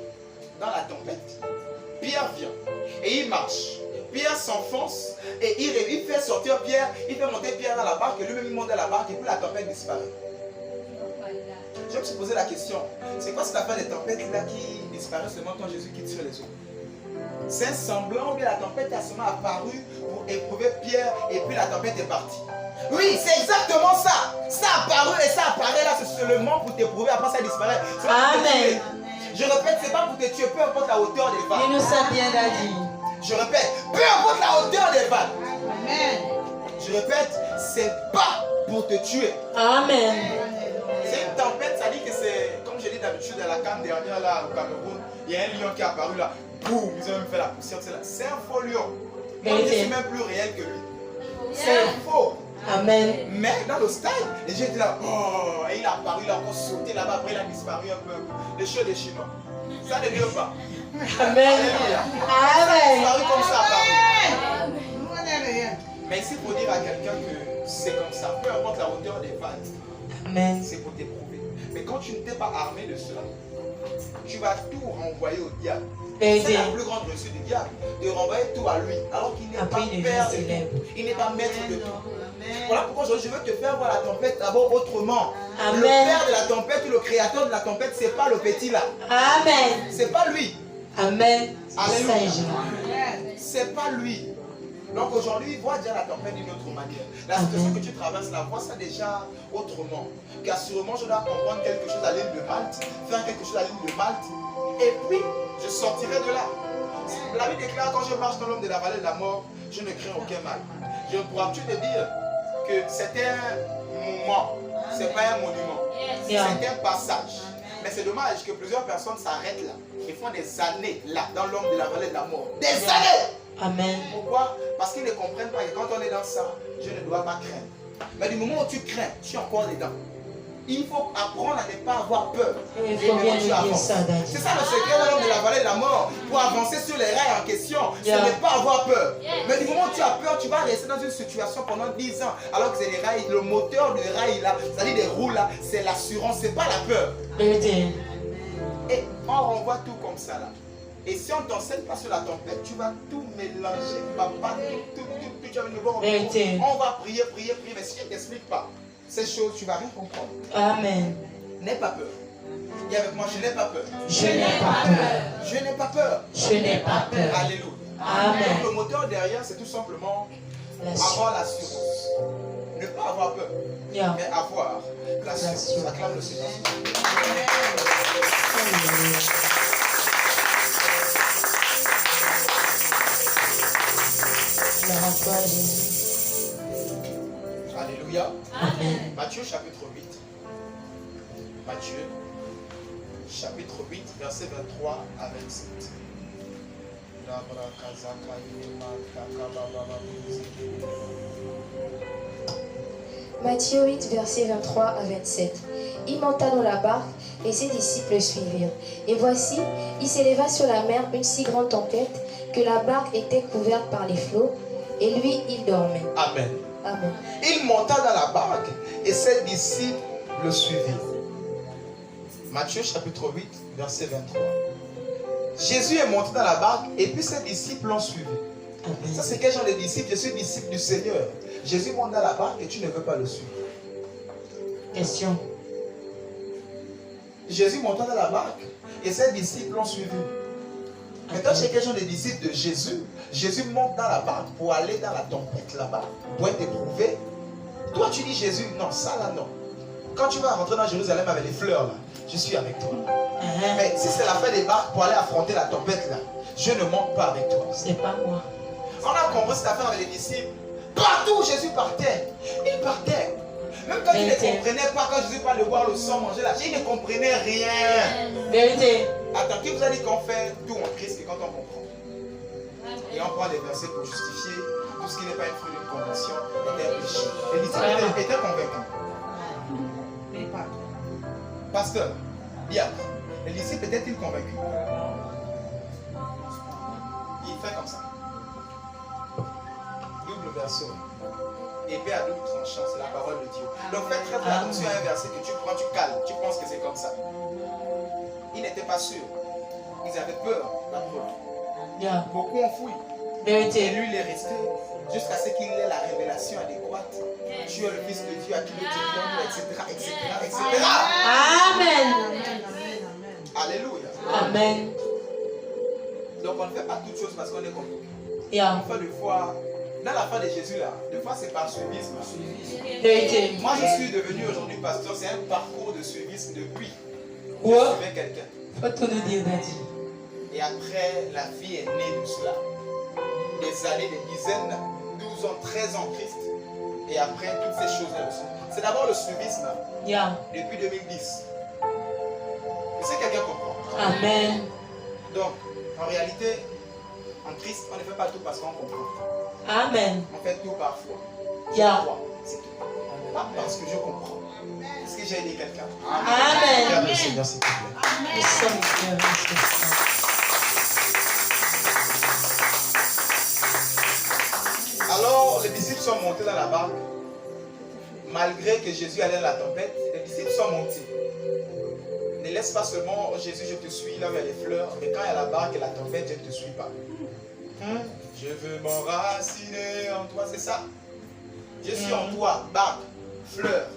dans la tempête? Pierre vient et il marche. Pierre s'enfonce et il fait sortir Pierre, il fait monter Pierre dans la barque et lui-même il monte dans la barque et puis la tempête disparaît. Je me suis posé la question, c'est quoi cette affaire de tempête là qui disparaît seulement quand Jésus quitte sur les eaux? C'est un semblant ou bien la tempête a seulement apparu pour éprouver Pierre et puis la tempête est partie? Oui, c'est exactement ça. Ça a apparu et ça apparaît là, c'est seulement pour t'éprouver, après ça disparaît. C'est pas pour te tuer. Amen. Je répète, c'est pas pour te tuer, peu importe la hauteur des vagues. Il nous sent bien, Daddy. Je répète, peu importe la hauteur des vagues. Je répète, c'est pas pour te tuer. Amen. C'est une tempête, ça dit que c'est, comme je dis d'habitude à la CAN dernière là au Cameroun, il y a un lion qui est apparu là, boum, ils ont même fait la poussière, c'est un faux lion. Moi, je suis même plus réel que lui. C'est un faux. Amen. Mais dans le style, les gens étaient là, oh, et il a apparu, il a encore sauté là-bas, après il a disparu un peu. Les choses des Chinois. Ça ne vient pas. Amen. Alléluia. Il a Amen. disparu comme ça apparu. Mais ici, il faut dire à quelqu'un que c'est comme ça, peu importe la hauteur des vagues, Amen. c'est pour t'éprouver. Mais quand tu ne t'es pas armé de cela, tu vas tout renvoyer au diable. C'est Vérité. la plus grande reçue du diable, de renvoyer tout à lui, alors qu'il n'est Après, pas il père devient de célèbre. tout. Il n'est pas maître de tout. Voilà pourquoi je veux te faire voir la tempête d'abord autrement. Amen. Le père de la tempête ou le créateur de la tempête, c'est pas le petit là. Amen. C'est pas lui. Amen. Alléluia. Saint-Jean. C'est pas lui. Donc aujourd'hui, vois déjà la tempête d'une autre manière. La situation que tu traverses là, vois ça déjà autrement. Car sûrement, je dois comprendre quelque chose à l'île de Malte, faire quelque chose à l'île de Malte, et puis je sortirai de là. La Bible déclare, quand je marche dans l'homme de la vallée de la mort, je ne crains aucun mal. Je pourrais-tu te dire que c'était un moment, c'est pas un monument, Yeah. c'est un passage. Mais c'est dommage que plusieurs personnes s'arrêtent là et font des années là, dans l'homme de la vallée de la mort. Des années! Amen. Pourquoi? Parce qu'ils ne comprennent pas que quand on est dans ça, je ne dois pas craindre. Mais du moment où tu crains, tu es encore dedans. Il faut apprendre à ne pas avoir peur. Il faut bien tu le dire avances. ça, Daddy. C'est ça le secret de l'homme de la vallée de la mort. Pour avancer sur les rails en question, Yeah. c'est ne pas avoir peur. Yeah. Mais du moment où tu as peur, tu vas rester dans une situation pendant 10 ans. Alors que c'est les rails, le moteur du rail là, c'est-à-dire des roues là, c'est l'assurance, c'est pas la peur. Vérité. Et on renvoie tout comme ça là. Et si on t'enseigne pas sur la tempête, tu vas tout mélanger. Papa, tout, tu vas venir voir. Vérité. On va prier. Mais si je ne t'explique pas ces choses, tu ne vas rien comprendre. Amen. N'aie pas peur. Dis avec moi, je n'ai pas peur. Je n'ai pas peur. Je n'ai pas peur. Je n'ai pas peur. Alléluia. Amen. Donc le moteur derrière, c'est tout simplement L'assurance. avoir l'assurance. Ne pas avoir peur, Yeah. mais avoir l'assurance. L'assurance. Acclame le Seigneur. Alléluia. Gloire à toi, Jésus. Alléluia. Amen. Matthieu chapitre 8. Matthieu chapitre 8, verset 23 à 27. Matthieu 8, versets 23 à 27. Il monta dans la barque et ses disciples le suivirent. Et voici, il s'éleva sur la mer une si grande tempête que la barque était couverte par les flots, et lui, il dormait. Amen. Amen. Il monta dans la barque et ses disciples le suivirent. Matthieu chapitre 8, verset 23. Jésus est monté dans la barque et puis ses disciples l'ont suivi. Ça, Amen. c'est quel genre de disciple? Je suis disciple du Seigneur. Jésus monte dans la barque et tu ne veux pas le suivre. Question. Jésus monta dans la barque et ses disciples l'ont suivi. Maintenant, chez quels sont les disciples de Jésus? Jésus monte dans la barque pour aller dans la tempête là-bas, pour être éprouvé. Toi, tu dis Jésus, non, ça là, non. Quand tu vas rentrer dans Jérusalem avec les fleurs là, je suis avec toi. Mais si c'est la fin des barques pour aller affronter la tempête là, je ne monte pas avec toi. C'est pas moi. On a compris cette affaire avec les disciples. Partout où Jésus partait, il partait. Même quand il ne comprenait pas, quand Jésus parle de boire le sang, manger la chair, il ne comprenait rien. Vérité. Attends, qui vous a dit qu'on fait tout en Christ et quand on comprend? Et on prend des versets pour justifier tout ce qui n'est pas un fruit d'une conversion est un péché. Les disciples étaient convaincus. Pasteur, bien. Les disciples étaient-ils convaincus? Il fait comme ça. Double version. Épée à double tranchant, c'est la parole de Dieu. Donc faites très attention à un verset que tu prends, tu cales, tu penses que c'est comme ça. Ils n'étaient pas sûrs. Ils avaient peur, la preuve. Beaucoup ont fui. Vérité. Et lui, il est resté jusqu'à ce qu'il ait la révélation adéquate. Tu es le Fils de Dieu à qui nous dirions, etc., etc., etc. Amen. Alléluia. Amen. Donc on ne fait pas toutes choses parce qu'on est convaincu. Yeah. On fait des fois, dans la fin de Jésus là, des fois c'est par suivisme. Vérité. Moi je suis devenu aujourd'hui pasteur, c'est un parcours de suivisme depuis. Je Ouais. suivais quelqu'un. Faut tout nous dire, Daddy. Et après, la vie est née de cela. Des années, des dizaines, 12 ans, 13 ans en Christ. Et après, toutes ces choses-là aussi. C'est d'abord le suivisme Yeah. depuis 2010. Est-ce que quelqu'un comprend? Amen. Donc, en réalité, en Christ, on ne fait pas tout parce qu'on comprend. Amen. On fait tout parfois. Yeah. C'est tout. Pas parce que je comprends. Est-ce que j'ai aidé quelqu'un? Amen. Regarde le Seigneur, s'il te plaît. Nous sommes heureux. Alors, les disciples sont montés dans la barque. Malgré que Jésus allait dans la tempête, les disciples sont montés. Ne laisse pas seulement Jésus, je te suis là où il y a les fleurs, mais quand il y a la barque et la tempête, je ne te suis pas. Je veux m'enraciner en toi, c'est ça. Je suis en toi, barque, fleurs,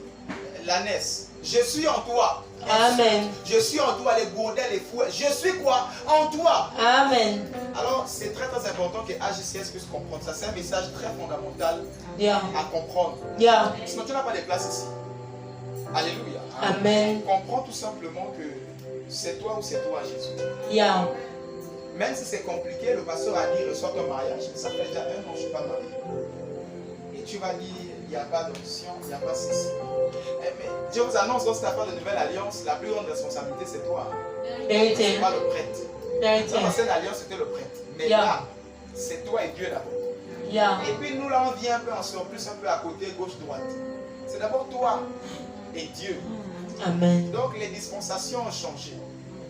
l'ânesse. Je suis en toi. Amen. Je suis en toi, les gourdins, les fouets. Je suis quoi? En toi. Amen. Alors, c'est très très important que AJCS puisse comprendre ça. C'est un message très fondamental Yeah. à comprendre. Yeah. Sinon, tu n'as pas de place ici. Alléluia. Amen. Comprends tout simplement que c'est toi ou c'est toi, Jésus. Yeah. Même si c'est compliqué, le pasteur a dit reçois ton mariage. Ça fait déjà 1 an, je ne suis pas marié. Et tu vas dire, il n'y a pas d'onction, il n'y a pas ceci. Mais Dieu vous annonce dans cette affaire de nouvelle alliance, la plus grande responsabilité c'est toi. Vérité. C'est pas le prêtre. Vérité. Dans l'ancienne alliance, c'était le prêtre. Mais Yeah. là, c'est toi et Dieu d'abord. Yeah. Et puis nous là, on vient un peu en surplus, un peu à côté, gauche, droite. C'est d'abord toi et Dieu. Amen. Donc les dispensations ont changé.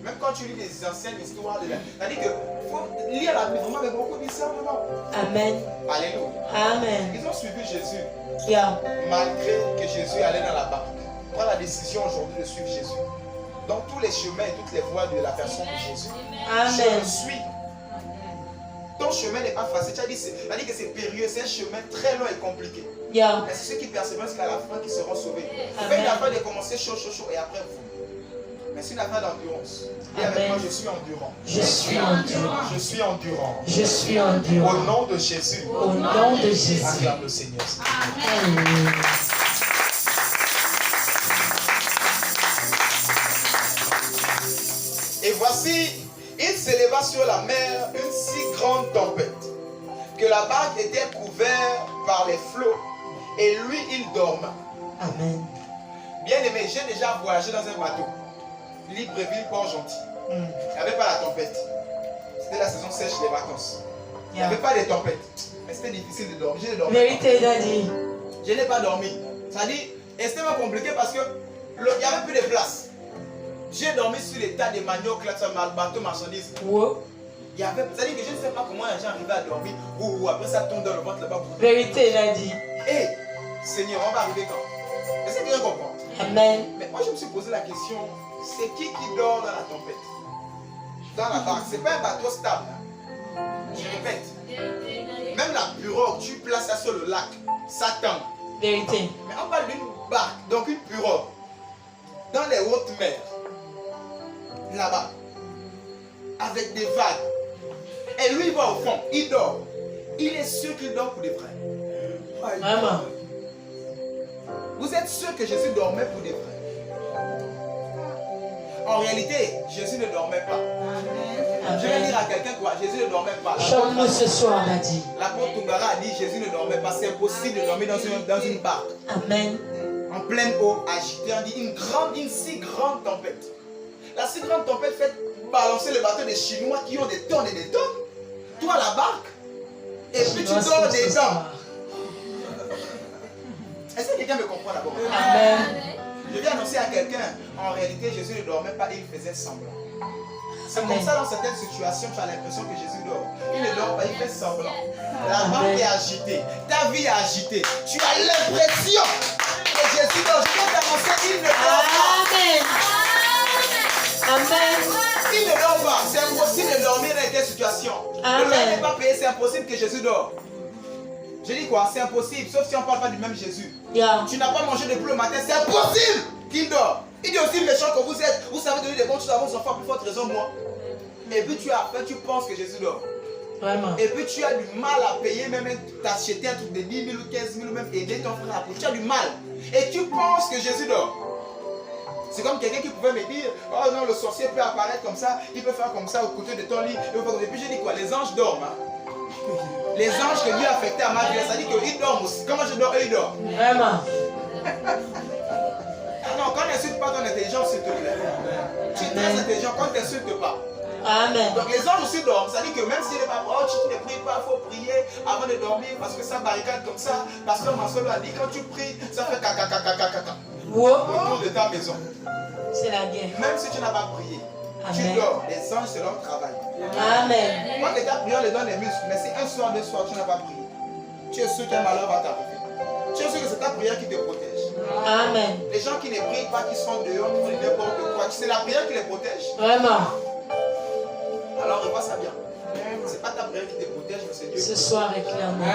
Même quand tu lis les anciennes histoires de la... C'est-à-dire qu'il faut lire la Bible vraiment avec beaucoup de discernement. Amen. Alléluia. Amen. Ils ont suivi Jésus. Yeah. Malgré que Jésus allait dans la barque. Prends la décision aujourd'hui de suivre Jésus. Dans tous les chemins et toutes les voies de la personne de Jésus. Je Amen. le suis. Ton chemin n'est pas facile. Tu as dit que c'est périlleux. C'est un chemin très long et compliqué. Yeah. Mais c'est ceux qui persévèrent jusqu'à la fin qui seront sauvés. Amen. Fais une affaire de commencer chaud et après vous. Mais c'est une affaire d'endurance. Et avec Amen. moi, je suis endurant. Je suis endurant. Je suis endurant. Je suis Au endurant. nom de Jésus. Au nom de Jésus. Acclame le Seigneur. Alléluia. Et voici, il s'éleva sur la mer une si grande tempête que la barque était couverte par les flots et lui, il dormait. Amen. Bien aimé, j'ai déjà voyagé dans un bateau. Libreville, Port-Gentil. Il n'y avait pas la tempête. C'était la saison sèche des vacances. Il n'y avait pas de tempête. Mais c'était difficile de dormir. J'ai dormi. Vérité, Daddy. Je n'ai pas dormi. Ça dit, et c'était pas compliqué parce que il n'y avait plus de place. J'ai dormi sur les tas de manioc, là, sur le bateau marchandise. Wow. Il y avait, ça dit que je ne sais pas comment les gens arrivaient à dormir. Ou après ça tombe dans le ventre là-bas. Vérité, Daddy. Hé, Seigneur, on va arriver quand? Est-ce que tu comprends? Amen. Mais moi je me suis posé la question, c'est qui dort dans la tempête? Dans la barque, c'est pas un bateau stable. Hein. Je répète. Même la pirogue, tu places ça sur le lac, ça tangue. Vérité. Mais on parle d'une barque, donc une pirogue. dans les hautes mers, là-bas, avec des vagues. Et lui, il va au fond, il dort. Il est sûr qu'il dort pour des vrais. Vraiment. Vous êtes sûr que Jésus dormait pour des vrais? En réalité, Jésus ne dormait pas. Je vais dire à quelqu'un quoi, Jésus ne dormait pas. Chante-nous ce soir, Daddy. L'apôtre Toungara a dit Jésus ne dormait pas. C'est impossible de dormir dans une barque. Amen. En pleine eau, agitée. On dit une si grande tempête. La si grande tempête fait balancer le bateau des Chinois qui ont des tonnes et des tonnes. Toi, la barque. Et puis tu dors dedans. Est-ce que quelqu'un me comprend d'abord? Amen. Je viens annoncer à quelqu'un, en réalité, Jésus ne dormait pas, il faisait semblant. C'est comme ça dans certaines situations, tu as l'impression que Jésus dort. Il ne dort pas, il fait semblant. La barque est agitée, ta vie est agitée. Tu as l'impression que Jésus dort. Je viens t'annoncer, il ne dort pas. Amen. Amen. Il ne dort pas. C'est impossible de dormir dans telle situation. Le loyer n'est pas payé, c'est impossible que Jésus dort. Je dis quoi? C'est impossible, sauf si on ne parle pas du même Jésus. Yeah. Tu n'as pas mangé depuis le matin, c'est impossible qu'il dort. Il est aussi méchant que vous êtes. Vous savez donner des bonnes choses à vos enfants, plus forte raison moi. Et puis tu penses que Jésus dort. Vraiment. Et puis tu as du mal à payer, même t'acheter un truc de 10 000 ou 15 000 ou même aider ton frère à payer. Tu as du mal. Et tu penses que Jésus dort. C'est comme quelqu'un qui pouvait me dire, oh non, le sorcier peut apparaître comme ça, il peut faire comme ça au côté de ton lit. Et puis je dis quoi? Les anges dorment. Hein? Les anges que Dieu a affectés à ma vie, ça dit qu'ils dorment aussi. Comment je dors, eux ils dorment. Vraiment. Non, quand n'insulte pas ton intelligence, s'il te plaît. Tu es très intelligent, quand tu n'insultes pas. Amen. Donc les anges aussi dorment. Ça dit que même s'il n'est pas oh, tu ne pries pas, il faut prier avant de dormir parce que ça barricade comme ça. Pasteur Mansolo a dit quand tu pries, ça fait caca. Wow. Autour de ta maison. C'est la guerre. Même si tu n'as pas prié, Amen. tu dors. Les anges, c'est leur travail. Amen. Quand ta prière les donne les muscles, mais si un soir, deux soirs, tu n'as pas prié, tu es sûr qu'un malheur va t'arriver. Tu es sûr que c'est ta prière qui te protège. Amen. Les gens qui ne prient pas, qui sont dehors, qui font n'importe quoi, c'est la prière qui les protège. Vraiment. Alors revois ça bien. C'est pas ta prière qui te protège, mais c'est Dieu. Ce soir est clairement.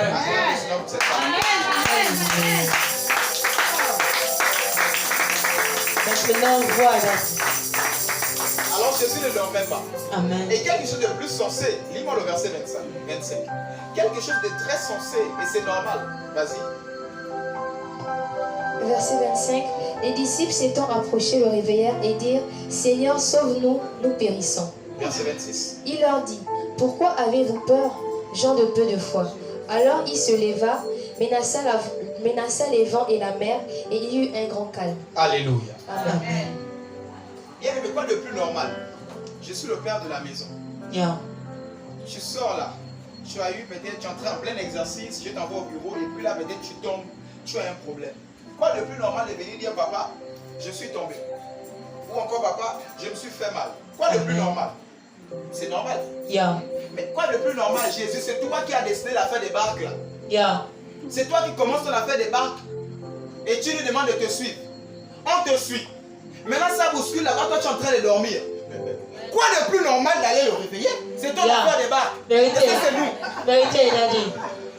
Maintenant, voilà. Alors Jésus ne dormait pas. Amen. Et quelque chose de plus sensé, lis-moi le verset 25. Quelque chose de très sensé, et c'est normal. Vas-y. Verset 25. Les disciples s'étant approchés le réveillèrent et dirent, Seigneur, sauve-nous, nous périssons. Verset 26. Il leur dit, pourquoi avez-vous peur, gens de peu de foi? Alors il se leva, menaça les vents et la mer, et il y eut un grand calme. Alléluia. Amen. Il y avait quoi de plus normal? Je suis le père de la maison. Yeah. Tu sors là, tu as eu peut-être, tu es entré en plein exercice, je t'envoie au bureau, et puis là peut-être tu tombes, tu as un problème. Quoi de plus normal de venir dire, papa, je suis tombé? Ou encore, papa, je me suis fait mal. Quoi de plus normal? C'est normal. Yeah. Mais quoi de plus normal, Jésus, c'est toi qui as décidé l'affaire des barques là. Yeah. C'est toi qui commences ton affaire des barques et tu lui demandes de te suivre. On te suit. Maintenant ça bouscule là-bas, toi tu es en train de dormir. Quoi de plus normal d'aller le réveiller? C'est ton Yeah. affaire des barques. Vérité. Est-ce que c'est nous? Vérité, il a dit.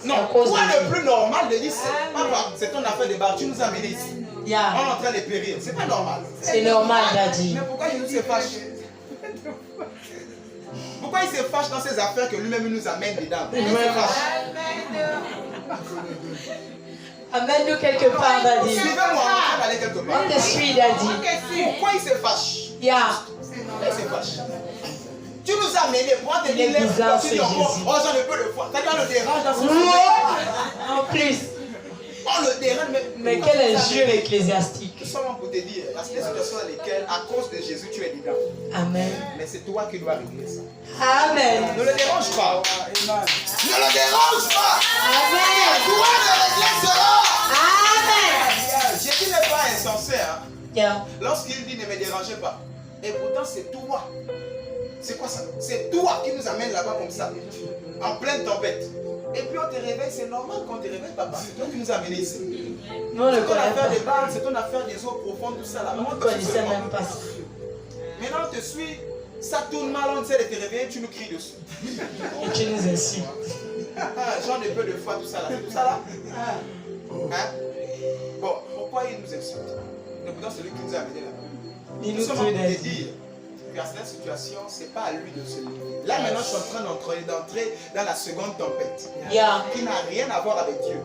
Non, quoi de plus normal de dire, papa, c'est ton affaire des barques, tu nous as amenés ici. On est Yeah. en train de périr. C'est pas normal. C'est normal, il a dit. Mais pourquoi Jésus se fâche? Pourquoi il se fâche dans ces affaires que lui-même nous amène dedans? Pourquoi il se fâche? Amène-nous quelque part, Daddy. Suivez-moi, on va aller quelque part. On te suit, Daddy. Pourquoi il se fâche? Yeah. Pourquoi il se fâche? Tu nous as amenés pour te dire les bizarre, fois, tu dis c'est encore, Jésus. oh j'en ai peu de foi. T'as dit on le dérange dans son sommeil. En plus. On le dérange, Mais quel injure ecclésiastique. Nous sommes pour te dire, parce que les situations dans lesquelles, à cause de Jésus, tu es dedans. Amen. Mais c'est toi qui dois régler ça. Amen. Ne le dérange pas. Ne le dérange pas. Amen. Toi de régler cela. Amen. Jésus n'est pas insensé. Hein? Yeah. Lorsqu'il dit ne me dérangez pas. Et pourtant c'est toi. C'est quoi ça? C'est toi qui nous amène là-bas comme ça. En pleine tempête. Et puis on te réveille, c'est normal qu'on te réveille, papa. C'est toi qui nous as amenés ici. Nous, on ne C'est ton connaît affaire pas. des balles, c'est ton affaire des eaux profondes, tout ça là. On ne connaissait même pas ça. Maintenant on te suit, ça tourne mal, on essaie de te réveiller, tu nous cries dessus. Et tu nous insultes. J'en ai peu de foi, tout ça là. C'est tout ça là. Hein? Bon, pourquoi il nous insulte? Et pourtant, c'est lui qui nous a amenés là-bas. Il Nous nous sommes en train de dit. dire qu'à cette situation, ce n'est pas à lui de se lever. Là, maintenant, je suis en train d'entrer dans la seconde tempête. Yeah. Qui n'a rien à voir avec Dieu.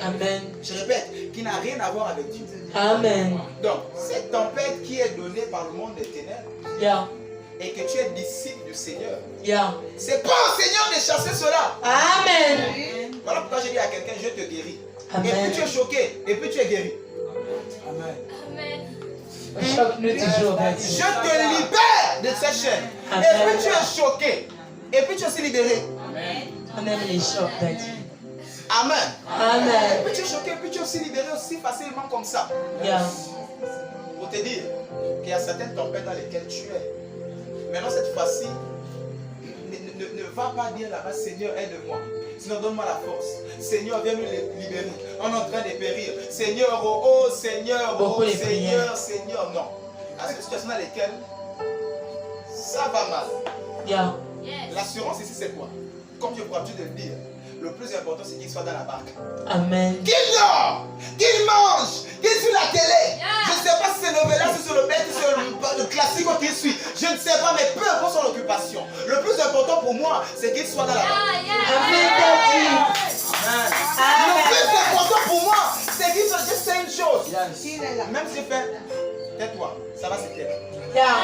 Amen. Je répète, qui n'a rien à voir avec Dieu. Amen. Donc, cette tempête qui est donnée par le monde des ténèbres, Yeah. et que tu es disciple du Seigneur, Yeah. c'est pas au Seigneur de chasser cela. Amen. Voilà pourquoi j'ai dit à quelqu'un, je te guéris. Amen. Et puis tu es choqué, et puis tu es guéri. Amen. Choque-nous toujours, Je Daddy. te libère de ces chaînes. Et Amen. puis tu es choqué, et puis tu es aussi libéré. On aime les chocs, Daddy. Amen. Et Amen. puis tu es choqué, et puis tu es aussi libéré aussi facilement comme ça. Yeah. Pour te dire qu'il y a certaines tempêtes dans lesquelles tu es. Maintenant, cette fois-ci, ne va pas dire là-bas, Seigneur, aide-moi. Sinon, donne-moi la force. Seigneur, viens nous libérer. On est en train de périr. Seigneur, oh, oh, Seigneur, oh, Beaucoup de Seigneur, prières. Seigneur. Non. À cette situation dans laquelle ça va mal. Yeah. L'assurance ici, c'est quoi? Comme je pourrais de le dire, le plus important, c'est qu'il soit dans la barque. Amen. Qu'il dort, qu'il mange, qu'il suit la télé. Je ne sais pas si c'est Novella, si c'est le bête, si c'est le classique qu'il suit. Je ne sais pas, mais peu importe son occupation. Le plus important pour moi, c'est qu'il soit dans la barque. Amen, Daddy. Le plus important pour moi, c'est qu'il soit juste une chose. Même si fait, tais-toi, ça va se taire. Yeah.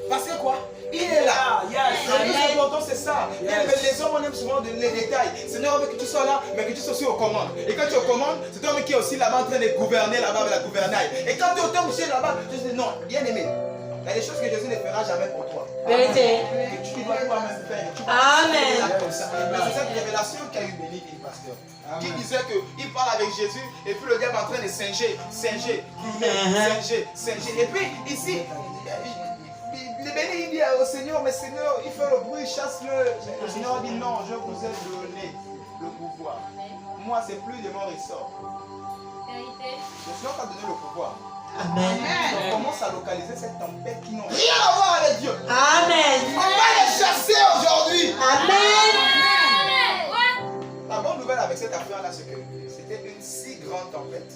Parce que quoi? Il est là. Le plus important, c'est ça. Et les hommes, on aime souvent les détails. Seigneur, on veut que tu sois là, mais que tu sois aussi aux commandes. Et quand tu es aux commandes, c'est toi qui est aussi là-bas en train de gouverner là-bas avec la gouvernail. Et quand tu es au temps où là-bas, je dis non, bien aimé. Il y a des choses que Jésus ne fera jamais pour toi. Vérité. Que tu dois toi-même faire. Tu vas Amen. faire comme ça. Mais c'est cette révélation qu'a eu Béni, le pasteur. Qui disait qu'il parle avec Jésus et puis le diable est en train de singer. Et puis ici, le béni il dit au Seigneur, mais Seigneur, il fait le bruit, chasse-le. Le Seigneur dit non, je vous ai donné le pouvoir. Moi, c'est plus de mon ressort. Le Seigneur t'a donné le pouvoir. Amen. On commence à localiser cette tempête qui n'ont rien à voir avec Dieu. Amen. On va les chasser aujourd'hui. Amen. La bonne nouvelle avec cette affaire-là, c'est que c'était une si grande tempête.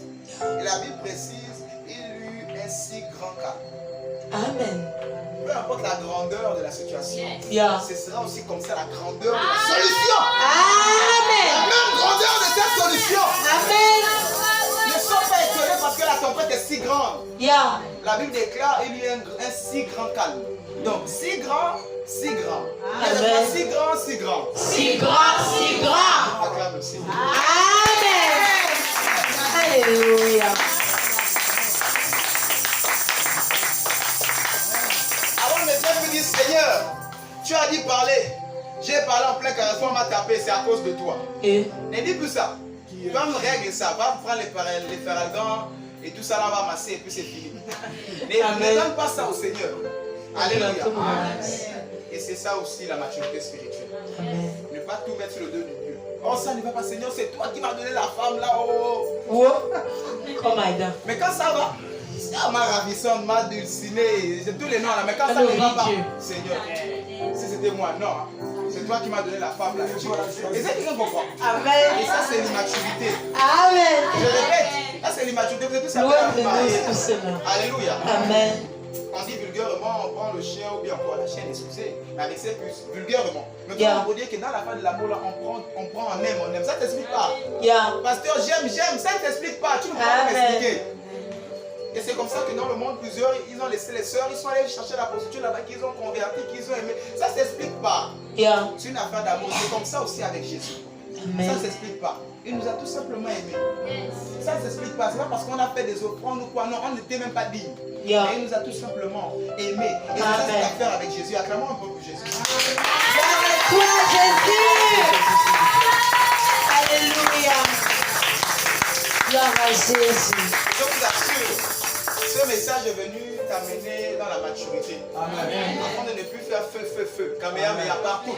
Et la Bible précise, il y eut un si grand calme. Amen. Peu importe la grandeur de la situation, Yeah. ce sera aussi comme ça la grandeur de la solution. Amen. La même grandeur de cette solution. Amen. Ne sois pas étonné parce que la tempête est si grande. Yeah. La Bible déclare il y a un si grand calme. Donc, si grand, si grand. Elle n'est pas si grand, si grand. Si grand, si grand. Acclame le Seigneur. Amen. Alléluia. Avant de me dire, Seigneur, tu as dit parler. J'ai parlé en plein carrefour, on m'a tapé, c'est à cause de toi. Et Ne dis plus ça. Tu vas me régler ça. Va prendre les ferragans et tout ça là va masser et puis c'est fini. Ne donne pas ça au Seigneur. Alléluia. Et c'est ça aussi la maturité spirituelle. Amen. Ne pas tout mettre sur le dos de Dieu. Oh, ça ne va pas, Seigneur, c'est toi qui m'as donné la femme là. Oh. Wow. Comme Aïda. Mais quand ça va, c'est ma ravissante, ma dulcinée, j'ai tous les noms là. Mais quand ça ne va pas, Seigneur, si c'était moi, non. C'est toi qui m'as donné la femme là. Et c'est qui comprend. Amen. Et ça, c'est l'immaturité. Amen. Je répète, là c'est l'immaturité. Vous êtes tous Loin de appelés à nous marier. tout cela. Alléluia. Amen. On dit vulgairement, on prend le chien ou bien encore la chienne, excusez, mais avec ses puces, vulgairement. Mais Yeah. pour dire que dans la fin de l'amour, là, on prend, on aime. Ça ne t'explique pas. Yeah. Pasteur, j'aime, ça ne t'explique pas. Tu ne peux pas Amen. m'expliquer. Et c'est comme ça que dans le monde, plusieurs, ils ont laissé les sœurs, ils sont allés chercher la prostitution là-bas, qu'ils ont converti, qu'ils ont aimé. Ça ne s'explique pas. Yeah. C'est une affaire d'amour. C'est comme ça aussi avec Jésus. Ça ne Amen. s'explique pas. Il nous a tout simplement aimés. Ça ne s'explique pas. Ce n'est pas parce qu'on a fait des offrandes ou quoi. Non, on n'était même pas dignes. Yeah. Mais il nous a tout simplement aimés. Et c'est ça Amen. cette affaire avec Jésus. Acclamons un peu pour Jésus. Gloire à toi, Jésus. Alléluia. Gloire à Jésus. Je vous assure, ce message est venu t'amener dans la maturité. Amen. Afin de ne plus faire feu. Kamehameha partout.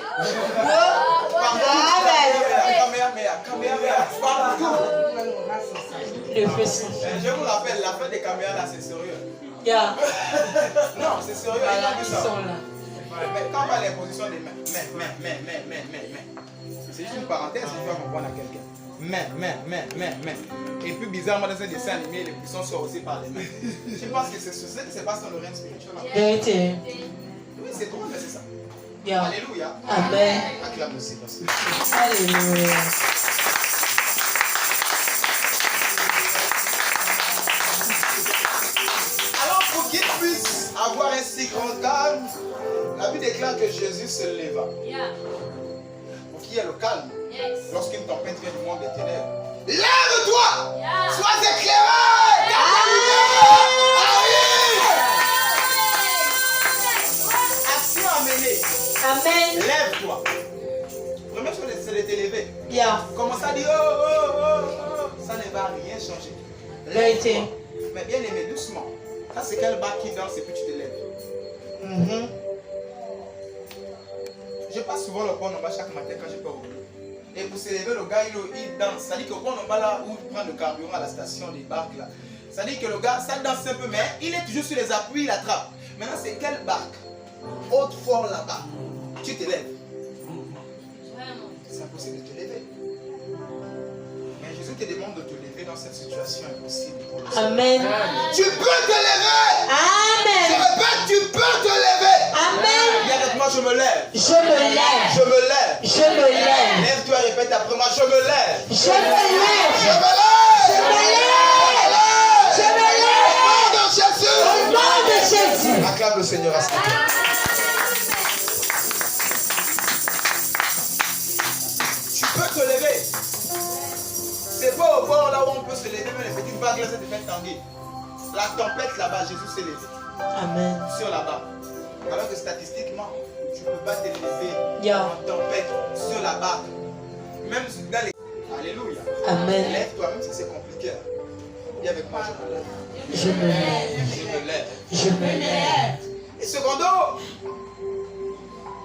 Kamehameha partout. Le feu s'en fait. Je vous rappelle, la fin des Kamehameha là, c'est sérieux. Yeah. Non, c'est sérieux. Voilà, Ils ont vu ils ça. sont là. Mais quand on va l'imposition des mains, c'est juste une parenthèse, je dois comprendre à quelqu'un. Main. Et puis bizarrement dans un dessin animé, les buissons sont aussi par les mains. Je pense que c'est ce qui se passe dans le règne spirituel. Vérité. Oui, c'est drôle, mais c'est ça. Yeah. Alléluia. Amen. Acclame aussi. Parce que... Alléluia. Alors pour qu'il puisse avoir un si grand calme, la Bible déclare que Jésus se leva. Yeah. Pour qu'il y ait le calme. Yes. Lorsqu'une tempête vient du monde des ténèbres. Lève-toi! Yeah. Sois éclairé! Car ta lumière arrive! Action amenée. Amen. Lève-toi. La première chose, c'est de t'élever. Yeah. Commence à dire oh. Ça ne va rien changer. Vérité. Lève-toi. Mais bien aimé, doucement. Ça, c'est quel bas qui danse et puis tu te lèves. Mhm. Je passe souvent le pont en bas chaque matin quand je pars au boulot. Et pour s'élever, le gars, il danse. Ça dit que pont en bas là où il prend le carburant à la station des barques là. Ça dit que le gars, ça danse un peu, mais il est toujours sur les appuis, il attrape. Maintenant, c'est quelle barque? Haute fort là-bas. Tu te lèves. Vraiment. C'est impossible de te lever. Mais Jésus te demande de te lever dans cette situation impossible pour le Seigneur. Amen. Tu peux te lever. Je Amen. répète, tu peux te lever. Amen. Viens avec moi, je me lève. Je me lève. Je me lève. Je me lève. Lève-toi, répète après moi, je me lève. Je me lève. Je me lève. Je me lève. Je me lève. Au nom de Jésus. Au nom de Jésus. Acclame le Seigneur à ce moment. Tu peux te lever. C'est pas au bord là où on peut se lever, mais les petites vagues là, ça te fait tanguer. La tempête là-bas, Jésus s'est levé. Amen. Sur là-bas. Alors que statistiquement, tu ne peux pas te lever Yeah. en tempête sur la barque. Même dans les... Alléluia. Amen. Lève-toi, même si c'est compliqué. Viens avec moi, je me lève. Je me lève. Je me lève. Je me lève. Et secondo,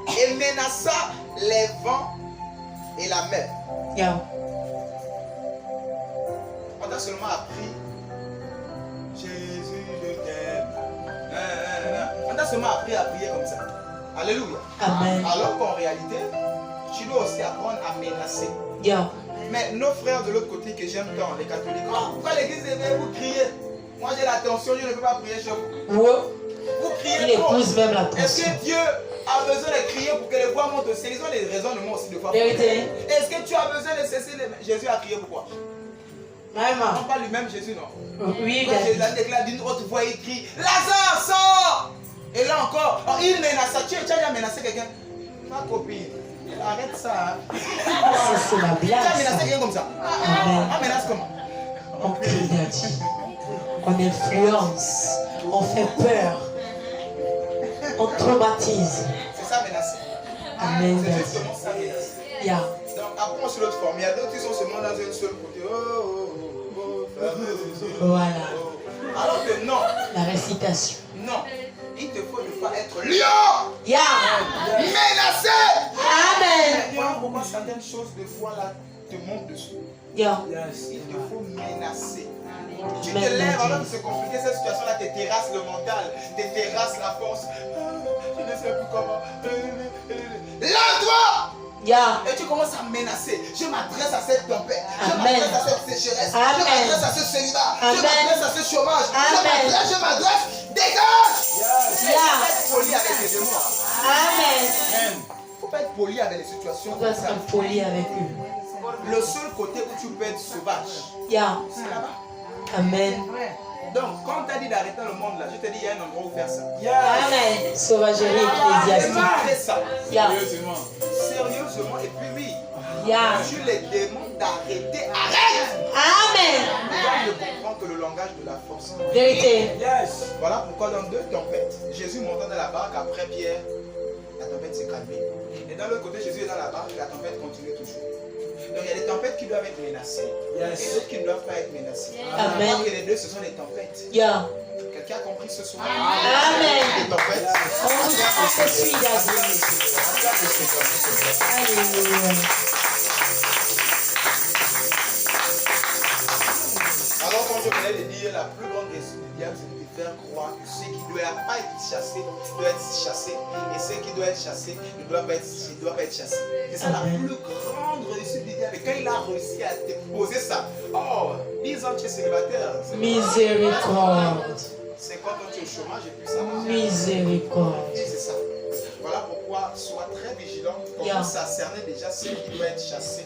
il menaça les vents et la mer. Yeah. On a seulement appris Jésus, je t'aime. On a seulement appris à prier comme ça. Alléluia. Amen. Alors qu'en réalité, tu dois aussi apprendre à menacer. Yeah. Mais nos frères de l'autre côté que j'aime tant, les catholiques, oh, pourquoi l'église est vous criez? Moi j'ai l'attention, je ne peux pas prier chez vous. Wow. Vous Il criez trop. épouse même la Est-ce tension. que Dieu a besoin de crier pour que les voix montent au ciel? Ils ont des raisonnements aussi de fois. Vérité. Est-ce que tu as besoin de cesser les... Jésus a crié pourquoi? Vraiment. Non pas lui-même Jésus, non. Oui, Quand Jésus a déclaré d'une haute voix, il crie Lazare, sors! Et là encore, oh, il menace. Tu as déjà menacé quelqu'un? Ma copine, arrête ça. Hein. C'est la Tu blague. as menacé Ça. quelqu'un comme ça? Amen. On menace comment? On crie à Dieu. On influence. On fait peur. On traumatise. C'est ça menacer. Amen. C'est justement ça menacer. Yeah. Donc après on se l'autre forme. Il y a d'autres qui sont seulement dans un seul côté. Oh, fermez. Voilà. Alors que non, La récitation. non. Il te faut ne pas être lion, Yeah. menacé. Amen. Voilà pourquoi certaines choses de foi là te montent dessus. Yeah. Il te faut menacer. Tu te Amen, lèves mon alors Dieu. que c'est compliqué cette situation là, te terrasse le mental, te terrasse la force. Je ne sais plus comment. Lève-toi! Yeah. Et tu commences à menacer. Je m'adresse à cette tempête. Je Amen. m'adresse à cette sécheresse. Amen. Je m'adresse à ce célibat. Je Amen. m'adresse à ce chômage. Amen. Je m'adresse. Dégage! Yeah. Faut pas être poli avec les démons. Amen. Faut pas être poli avec les situations On doit comme ça. être poli avec eux. Le seul côté où tu peux être sauvage, Yeah. c'est là-bas. Amen. Donc, quand on t'a dit d'arrêter le monde là, je te dis, il y a un endroit où faire ça. Amen. Sauvagerie Et ecclésiastique. fais ça. Yeah. Sérieusement. Et puis oui, Yeah. tu les demandes d'arrêter. Arrête! Amen. Regarde de comprendre que le langage de la force. Vérité. Voilà pourquoi dans 2 tempêtes, Jésus montant dans la barque après Pierre, la tempête s'est calmée. Et dans l'autre côté, Jésus est dans la barque et la tempête continue toujours. Donc il y a des tempêtes qui doivent être menacées et d'autres qui ne doivent pas être menacées. Amen. Alors que les deux, ce sont des tempêtes. Yeah. Quelqu'un a compris ce soir? Amen. Des tempêtes. On se suit d'Adieu. Alléluia. Alors quand je venais de dire, la plus grande réussite du diable, c'est de te faire croire que ce qui ne doit pas être chassé doit être chassé. Et ce qui doit être chassé ne doit pas être chassé. C'est ça la Amen. plus grande réussite du diable. familiale. Et quand il a réussi à te poser ça, oh, 10 ans tu es célibataire. Miséricorde. 50 ans tu es au chômage et puis ça va. Miséricorde. C'est ça. Voilà pourquoi sois très vigilant. Commence à cerner déjà ce qui doit être chassé.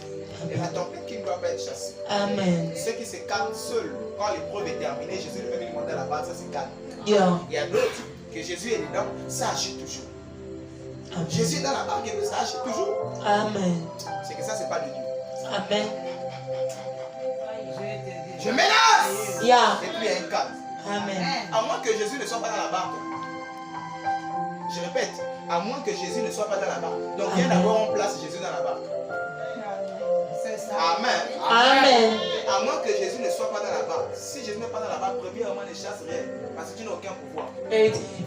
Et la tempête qui ne doit pas être chassée. Amen. Ceux qui se calment seuls, quand l'épreuve est terminée, Jésus lui-même demande à la base, ça se calme. Yeah. Il y a d'autres que Jésus est dedans, ça agit toujours. Amen. Jésus est dans la barque et puis ça agit toujours. Amen. C'est que ça, c'est pas de Dieu. Amen. Je menace! Yeah. Et puis il y a un calme. Amen. À moins que Jésus ne soit pas dans la barque. Je répète, à moins que Jésus ne soit pas dans la barque. Donc viens Amen. d'abord en place Jésus dans la barque. Amen. Amen. À moins que Jésus ne soit pas dans la barque. Si Jésus n'est pas dans la barque, premièrement ne chasse rien. Parce que tu n'as aucun pouvoir.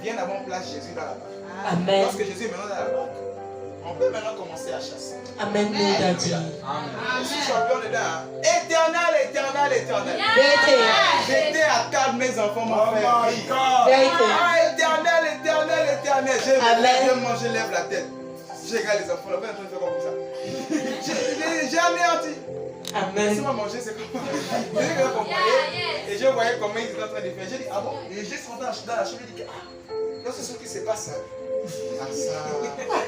Viens d'abord en place Jésus dans la barque. Amen. Lorsque Jésus est maintenant dans la barque, on peut maintenant commencer à chasser. Amen. Daddy. Je suis champion dedans. Éternel, éternel, éternel. Vérité. J'étais à table, mes enfants m'ont fait rire. Vérité. Ah, éternel, éternel, éternel. Amen. Je mange, je lève la tête. Je regarde les enfants, là, je fais comme ça. J'ai anéanti. Amen. Laissez-moi manger, c'est comme je les accompagnais et je voyais comment ils étaient en train de faire. J'ai dit, ah bon? Et j'ai sorti dans la chambre, j'ai dit, ah, c'est ce qui se passe. Ah, ça.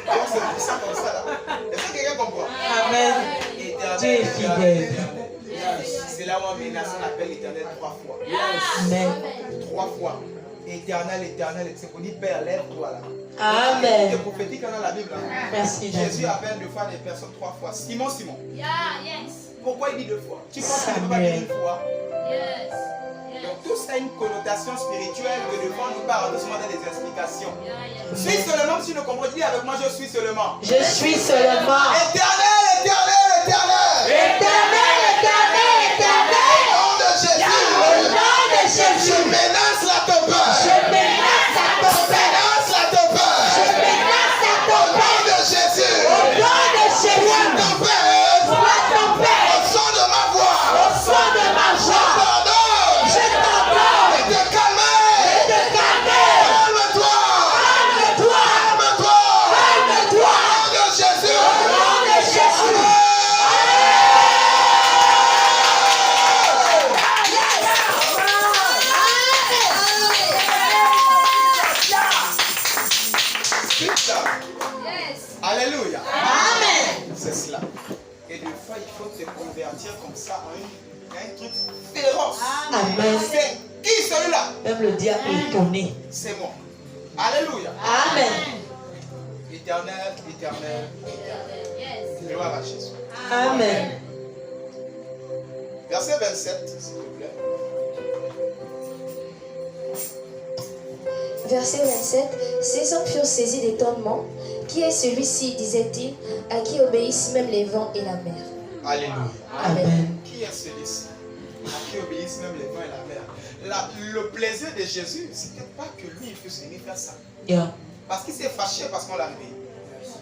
Donc c'est pour ça comme ça là. Est-ce que quelqu'un comprend? Amen. Dieu est fidèle. C'est là où on appelle l'Éternel 3 fois. Amen. 3 fois. Éternel, éternel, c'est pour dire Père, lève-toi là. Amen. C'est prophétique dans la Bible. Merci, Jésus Daddy. appelle 2 fois des personnes 3 fois. Simon, Simon. Yeah, yes. Pourquoi il dit 2 fois? Tu penses qu'il ne peut pas dire une fois? Yes. Donc tout ça a une connotation spirituelle que de fois nous parle doucement dans les explications. Yeah, yes. Suis seulement, si tu ne comprends, dis avec moi, je suis seulement. Je suis seulement. Éternel, éternel, éternel. Éternel, éternel, éternel. Au nom de Jésus. Au nom de Jésus. Je menace la tempête. Je menace la Je tempête. menace la tempête. Je menace la Au nom tempête. de Jésus. Au nom de Jésus. Tempête. Sois tempête. Au son de ma voix. Au son de ma voix. Pardonne. Je t'ordonne Et te calmer. de calmer. Calme-toi. Calme-toi. Calme-toi. Calme-toi. Au nom de Jésus. Au nom de Jésus. Yes. Alléluia. Amen. C'est cela. Et des fois, il faut te convertir comme ça en un truc féroce. Amen. C'est qui celui-là? Même le diable est étonné. C'est moi. Alléluia. Amen. Éternel, éternel, éternel. Yes. Gloire à Jésus. Amen. Verset 27, s'il vous plaît. Verset 27. Ces hommes furent saisis d'étonnement. Qui est celui-ci, disait-il, à qui obéissent même les vents et la mer? Alléluia. Amen. Qui est celui-ci à qui obéissent même les vents et la mer? Le plaisir de Jésus, c'était pas que lui il puisse venir faire ça. Yeah. Parce qu'il s'est fâché parce qu'on l'a réveillé.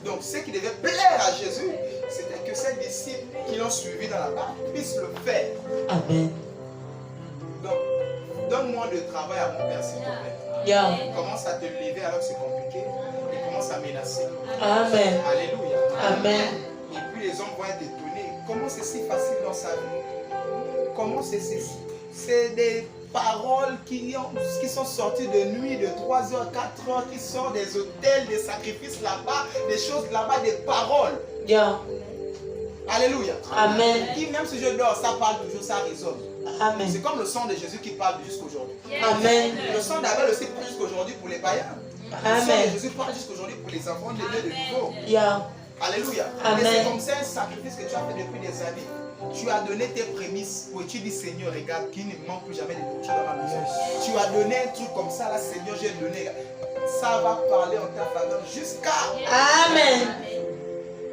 Donc ce qui devait plaire à Jésus, c'était que ses disciples qui l'ont suivi dans la barque puissent le faire. Amen. Donc, donne-moi de travail à mon Père, s'il te plaît. Yeah. Commence à te lever alors que c'est compliqué et commence à menacer. Amen. Alléluia. Amen. Et puis les hommes vont être étonnés. Comment c'est si facile dans sa vie? Comment c'est ceci? C'est des paroles qui sont sorties de nuit, de 3h, 4h, qui sortent des hôtels, des sacrifices là-bas, des choses là-bas, des paroles. Yeah. Alléluia. Amen. Qui, même si je dors, ça parle toujours, ça résonne. Amen. C'est comme le sang de Jésus qui parle jusqu'aujourd'hui. Amen. Le sang d'Abel aussi parle jusqu'aujourd'hui pour les païens. Le sang Amen. de Jésus parle jusqu'aujourd'hui pour les enfants de Dieu de nouveau. Yeah. Alléluia. Amen. Et c'est comme ça un sacrifice que tu as fait depuis des années. Tu as donné tes prémices où tu dis Seigneur, regarde, qu'il ne manque plus jamais de nourriture dans ma maison. Tu as donné un truc comme ça, là, Seigneur, j'ai donné. Ça va parler en ta faveur jusqu'à. Amen.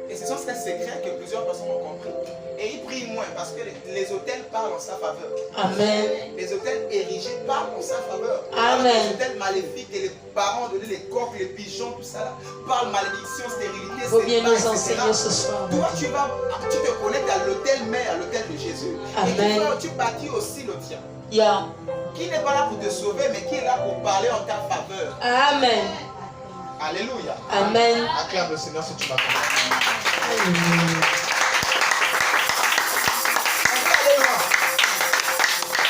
Et ce sont ces secrets que plusieurs personnes ont compris. Et ils prient moins parce que les hôtels parlent en sa faveur. Amen. Les hôtels érigés parlent en sa faveur. Amen. Alors, les hôtels maléfiques et les parents donnés, les coqs, les pigeons, tout ça là, parlent malédiction, stérilité, Faut bien sébat, nous etc. enseigner ce soir. Toi, tu te connectes à l'hôtel mère, à l'hôtel de Jésus. Amen. Et tu bâtis aussi le tien. Yeah. Qui n'est pas là pour te sauver, mais qui est là pour parler en ta faveur. Amen. Alléluia. Amen. Acclame le Seigneur si tu m'as compris. Alléluia.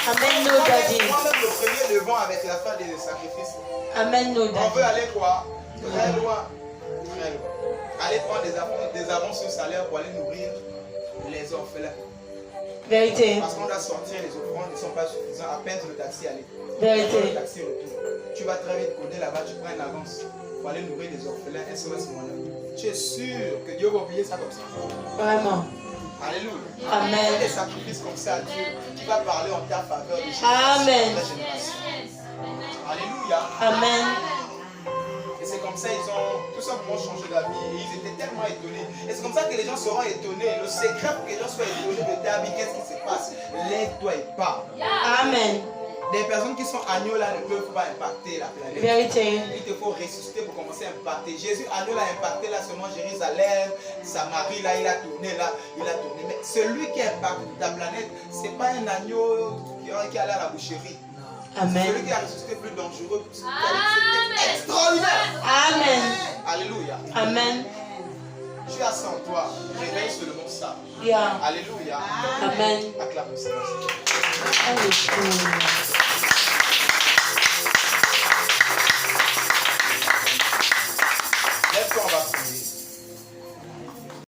Amen, no daddy. Moi-même, le premier levant avec la fin des sacrifices. Amen, no On veut daddy. aller quoi? Très loin. Très loin. Aller prendre des avances sur salaire pour aller nourrir les orphelins. Vérité. Parce qu'on doit sortir les offrandes, ils ne sont pas suffisants. À peine le taxi aller. Vérité. Le taxi retour. Tu vas très vite coder là-bas, tu prends une avance pour aller nourrir les orphelins. SOS Moyen. Tu es sûr que Dieu va oublier ça comme ça? Vraiment. Alléluia. Amen. Des sacrifices comme ça à Dieu qui va parler en ta faveur. Amen. Alléluia. Amen. Et c'est comme ça ils ont tout simplement changé d'avis. Et ils étaient tellement étonnés. Et c'est comme ça que les gens seront étonnés. Le secret pour que les gens soient étonnés de ta vie, qu'est-ce qui se passe? Lève-toi et parle. Amen. Des personnes qui sont agneaux là ne peuvent pas impacter la planète. Vérité. Il te faut ressusciter pour commencer à impacter. Jésus, agneau, l'a impacté là seulement Jérusalem, Samarie, là, il a tourné là, il a tourné. Mais celui qui impacte ta planète, ce n'est pas un agneau qui est allé à la boucherie. Amen. Celui qui a ressuscité plus dangereux, plus Amen. extraordinaire. Amen. Alléluia. Amen. Tu as sans toi, réveille seulement ça. Yeah. Alléluia. Amen. Acclame le Seigneur. Alléluia.